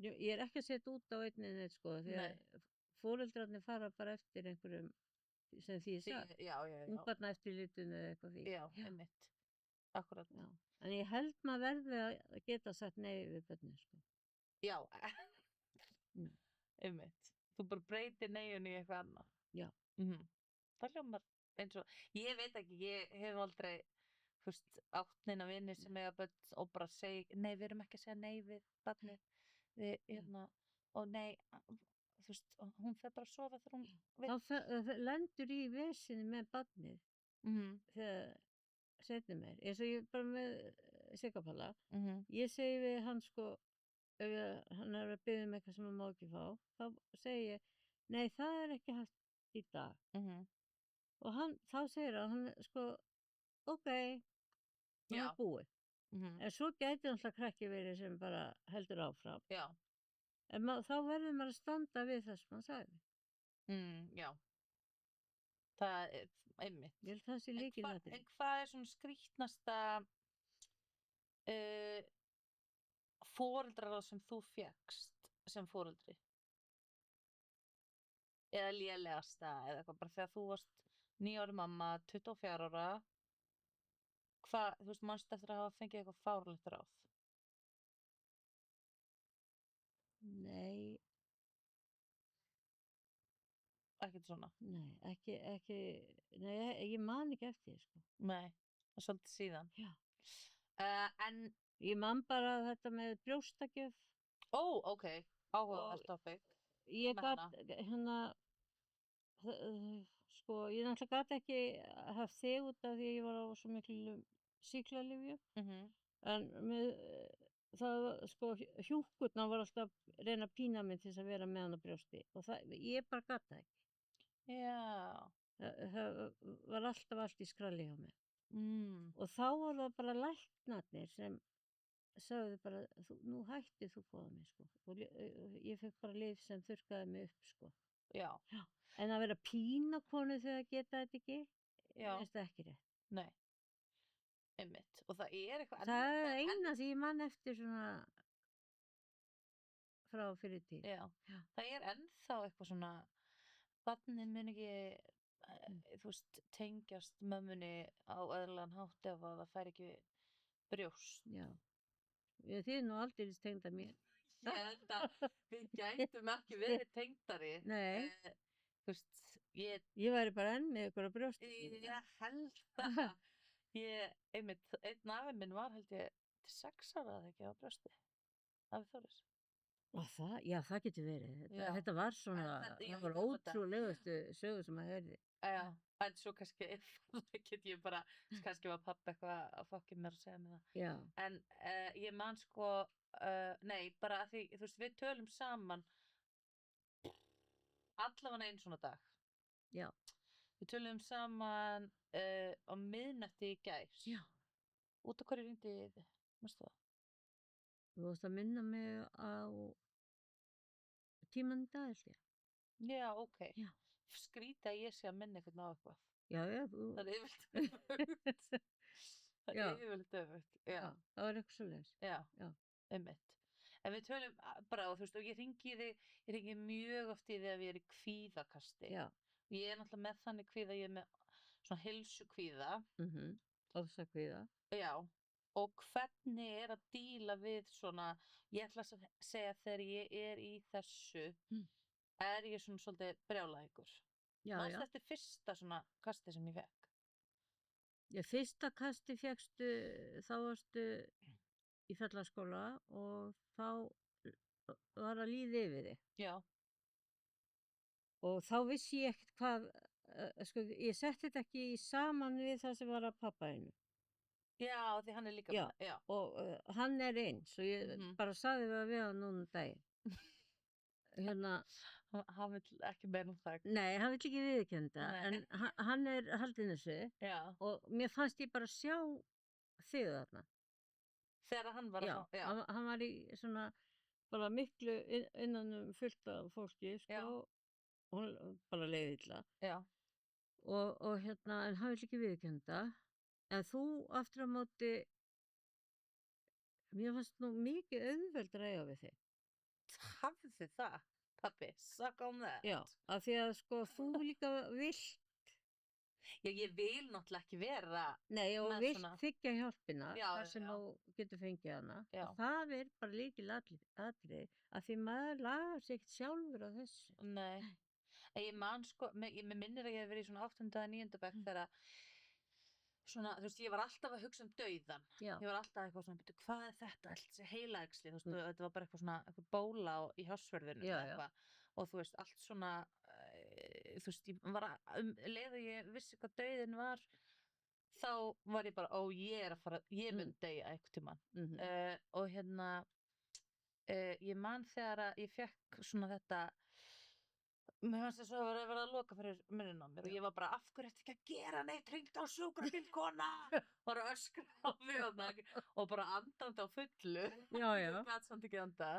Ég er ekki að setja út á einnig, sko, því Nei. að foreldrarnir fara bara eftir einhverjum sem því ég sagði. Já, já, já, Ungbarna eftir litinu eða eitthvað því. já, einmitt. Akkurat. Já. En ég held maður verði að geta sagt nei við börnin, sko. Já, Mm. einmitt. Þú bara breytir neyjunni í eitthvað annað. Já. Mhm. Það hljómar eins og, ég veit ekki, ég hef aldrei, þú veist, átt neina vini sem eiga börn og bara segi, nei, við erum ekki að segja nei við barnið, við, hérna, og nei, þú veist, hún fer bara að sofa þegar hún vill. Þá lendur í vesinni með barnið Mhm, þegar setni meir. Eins og ég bara með Sigapalla. mhm, Ég segi við hann, sko, ef hann er að biðja um eitthvað sem hann má ekki fá, þá segi ég, nei, það er ekki hægt í dag. mhm, Og þá segir hann, sko, ok, það Já. er búið. mhm, En svo gæti náttúrulega krakki verið sem bara heldur áfram. já, En þá verður maður að standa við það sem hann sagði. já. Það er, einmitt. Ég held það sé En lykilatriði. hvað er svona skrýtnasta foreldraráð sem þú fékkst sem foreldri? Eða lélegasta eða eitthvað, bara þegar þú varst 9 ára mamma, 24 ára, hvað, þú veist, manstu eftir að hafa fengið eitthvað fáránlegt ráð? Nei, Ekkert svona? nei, nei, ég man ekki eftir því, sko. Nei, það er svolítið síðan. Já. En, Ég man bara þetta með brjóstakjöf. ok, áhugavert topic. Ég Með gat, hana? sko, ég náttúrulega gat ekki haft þig út af því að ég var á svo miklu sýklalyfjum, Mhm. en það sko hjúkkurnar var alltaf að reyna að pína mig til þess að vera með hann á brjósti og ég bara gat það ekki. Já. Það var alltaf allt í skralli hjá mér. Mm. Og þá var það bara læknarnir sem sögðu bara, nú hættir þú fóða mig, sko. Og ég fekk bara lyf sem þurrkaði mig upp, sko. Já. En að vera að pína konu þegar það geta þetta ekki, Já. finnst það ekki rétt. Nei. Einmitt. Og það er eitthvað Það er eina sem ég man eftir svona frá fyrir tíð. Já. Það er ennþá eitthvað svona, barnið mun ekki, þú veist, tengjast mömmunni á eðlilegan hátt ef að það fær ekki brjóst. Já. Þið er nú aldrei tengda mér. Ég held að við gætum ekki verið tengdari. Nei. Þú veist, ég væri bara enn með ykkur á brjósti. Ég held það. Einmitt, einn afi minn var held ég til 6 ára eða ekki á brjósti. Afi Þóris. Já, það getur verið. Þetta var svona, það var ótrúlegustu sögur sem að hörði. Já, en svo kannski get ég bara, kannski var pabbi eitthvað að fokki mér að segja mér það. Já. En ég man sko, nei, bara að því, þú veist, við tölum saman allavega einn svona dag. Já. Við tölum saman á miðnætti í gær. Já. Út af hverju hringdi ég þið? Mástu það? Þú varst að minna mig á tímann í dag, held ég. Já, ok. Já. Skrýta að ég sé að minna einhvern á eitthvað. Já. Það er yfirleitt öfugt. Það er yfirleitt öfugt. Já. Það var eitthvað svoleiðis. Já. Einmitt. En við tölum bara, þú veist, og ég hringi mjög oft í því að ég er í kvíðakasti. Já. Ég er náttúrulega með þannig kvíða, ég er með svona heilsukvíða. Ofsakvíða. Já. Og hvernig er að díla við svona, ég ætla að segja þegar ég er í þessu, er ég svona svolítið brjálæðingur. Manstu eftir fyrsta svona kasti sem ég fekk? Já, fyrsta kasti fékkstu, þá varstu í Fellaskóla og þá var að líða yfir þig. Já. Og þá vissi ég ekkert hvað, sko, ég setti þetta ekki saman við það sem var að pappa einu. Já, því hann er líka með það. Já, og hann er eins og ég bara sagði við hann núna daginn. Hann vill ekki meina það. Nei, hann vill ekki viðurkenna, en hann er haldinn þessu. Já. Og mér fannst ég bara sjá þig þarna. Þegar hann var að Já, hann var í svona bara miklu innan fullt af fólki, sko, og hún bara leið illa. Já. Og en hann vill ekki viðurkenna. En þú aftur á móti, mér fannst nú mikið auðveldara að eiga við þig. Hafði það, pabbi, suck on that. Já, af því að sko þú líka vilt. Já, ég vil náttúrulega ekki vera. Nei, og vilt þiggja hjálpina, þar sem þú getur fengið hana. Já. Og það er bara lykilatriði, af því maður lagar sig ekkert sjálfur á þessu. Nei, en ég man sko, mér minnir að ég hef verið í svona 8. eða 9. bekk þegar svona, þú veist, ég var alltaf að hugsa dauðan. Já. Ég var alltaf eitthvað svona, hvað er þetta? Þessi heilaæxli, þú veist, þetta var bara eitthvað svona, eitthvað bóla í Hársverðinu eða eitthvað. Og þú veist, allt svona, þú veist, ég var leið og ég vissi hvað dauðin var, þá var ég bara, ég er að fara, ég mun deyja einhvern tímann. Og ég man þegar að ég fekk svona þetta, mér fannst þess að það var að loka fyrir munnin á mér og ég var bara, af hverju ertu ekki að gera neitt, hringdu á sjúkrabíl, kona, bara öskra á mig og bara andandi á fullu. Ég gat samt ekki anda.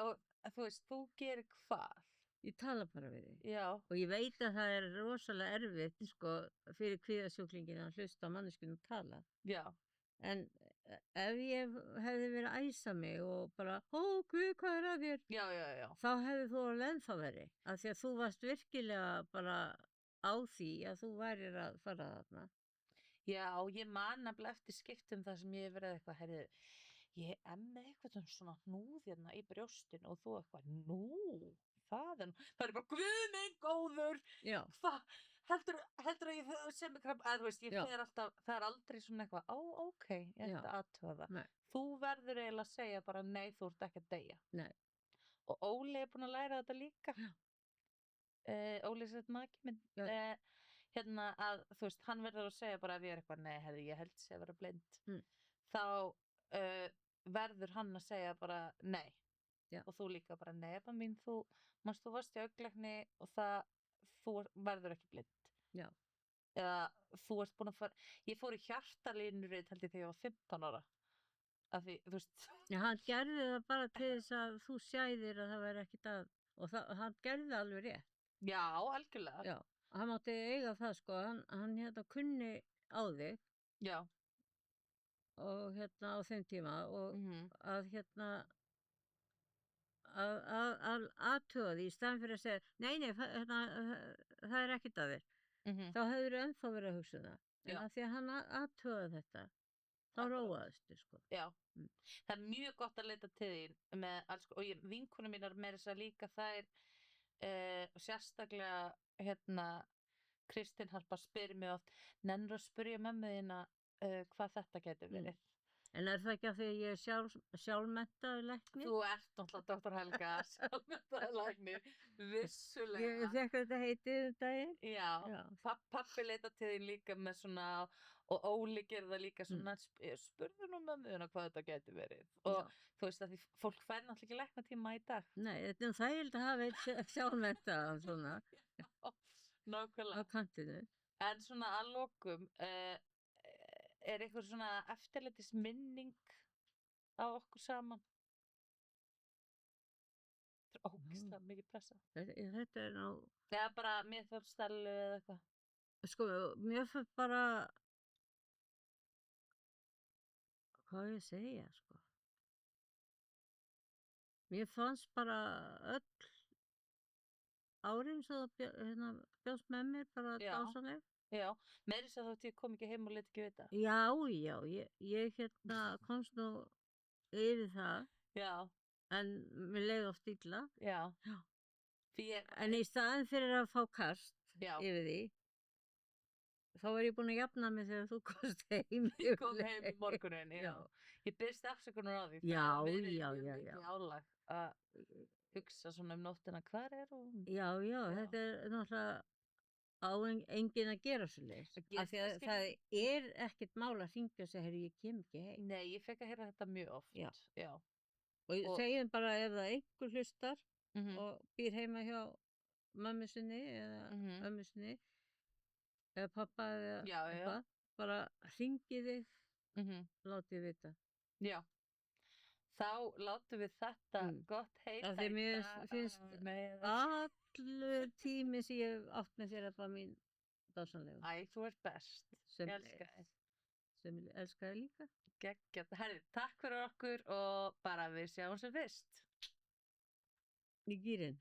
Og þú veist, þú gerir hvað? Ég tala bara við þig. Já. Og ég veit að það er rosalega erfitt, sko, fyrir kvíðasjúklingin að hlusta á manneskjuna að tala. Já. En ef ég hefði verið að æsa mig og bara, Guð, hvað er að þér? Já. Þá hefði þú alveg ennþá verið. Af því að þú varst virkilega bara á því að þú værir að fara þarna. Já, ég man nefnilega eftir skiptum þar sem ég hef verið eitthvað, heyrðu, ég er með eitthvað svona hnúð hérna í brjóstinu og þú eitthvað, það er bara, Guð minn góður, hvað? Heldur að ég sem ekki, þú veist, ég fer alltaf, það er aldrei svona eitthvað, ok, ég ætla að aðtöða það. Nei. Þú verður eiginlega að segja bara, nei, þú ert ekki að deyja. Nei. Og Óli er búinn að læra þetta líka. Óli er sett maki minn. hérna að, þú veist, hann verður að segja bara ef ég er eitthvað, nei, hefði, ég held sé að vera blind, þá verður hann að segja bara nei. Já. Og þú líka bara, nei, Ebba mín, þú varst í augnlækni og þú verður ekki blind. Já. Eða þú ert búin að fara, ég fór í hjartalínurrit held ég þegar ég var 15 ára. Af því, þú veist. Já, hann gerði það bara til þess að þú sæðir að það væri ekkert að, og hann gerði það alveg rétt. Já, algjörlega. Já, hann mátti eiga það sko, hann hérna kunni á þig. Já. Og hérna á þeim tíma og að hérna að athuga því í staðinn fyrir að segja nei, það er ekkert að þér. Þá hefur ennþá verið að hugsa það. En að því að hann athugaði þetta, þá róaðistu sko. Já, það er mjög gott að leita til þín með alls, og vinkonur mínar með þess að líka þær sérstaklega hérna Kristín Harpa spyrir mig oft, nennir að spyrja mömmu þína hvað þetta getur verið. En er það ekki af því að ég er sjálfmenntaður læknir? Þú ert náttúrulega Dr. Helga, sjálfmenntaður læknir, vissulega. Ég fékk þetta heitið um daginn. Já. Pappi leita til þín líka með svona, og Óli gerir það líka svona, spurðu nú mömmuðina hvað þetta getur verið. Og þú veist að því fólk fær náttúrulega ekki læknatíma í dag. Nei, þetta er þægilegt að hafa eitt sjálfmenntaðan svona. Já, nákvæmlega. Á kantinu. En svona að lokum, er eitthvað svona eftirleitis minning á okkur saman? Þetta er ógeðslega mikið pressa. Þetta er ná... Eða bara mér þarf Stellu eða eitthvað? Sko, mér fannst bara... Hvað ég segja, sko? Mér fannst bara öll árin sem það bjóst með mér bara dásanleg. Já, meiri þess að þátt ég kom ekki heim og leti ekki vita. Já, ég hérna komst nú yfir það. Já. En mér leið oft illa. Já. En í staðinn fyrir að fá kast yfir því, þá var ég búin að jafna mig þegar þú komst heim. Ég kom heim í morgunin, já. Ég byrst afsökunar á því. Já. Mikið álag að hugsa svona nóttina, hvar er hún? Já, þetta er náttúrulega á enginn að gera svo leiðis. Af því að það er ekkert mál að hringja og segja, heyrðu, ég kem ekki heim. Nei, ég fekk að heyra þetta mjög oft. Já. Og segjum bara ef það einhver hlustar og býr heima hjá mömmu sinni eða ömmu sinni eða pappa eða eitthvað, bara hringið þig, látið vita. Já. Þá látum við þetta gott heita. Af því mér finnst allur tími sem ég hef átt með þér að fá mín dásanlegu. Æ, þú ert best. Ég elska þig. Sem ég elska þig líka. Geggjað. Herri, takk fyrir okkur og bara við sjáum sem fyrst. Í gírinn.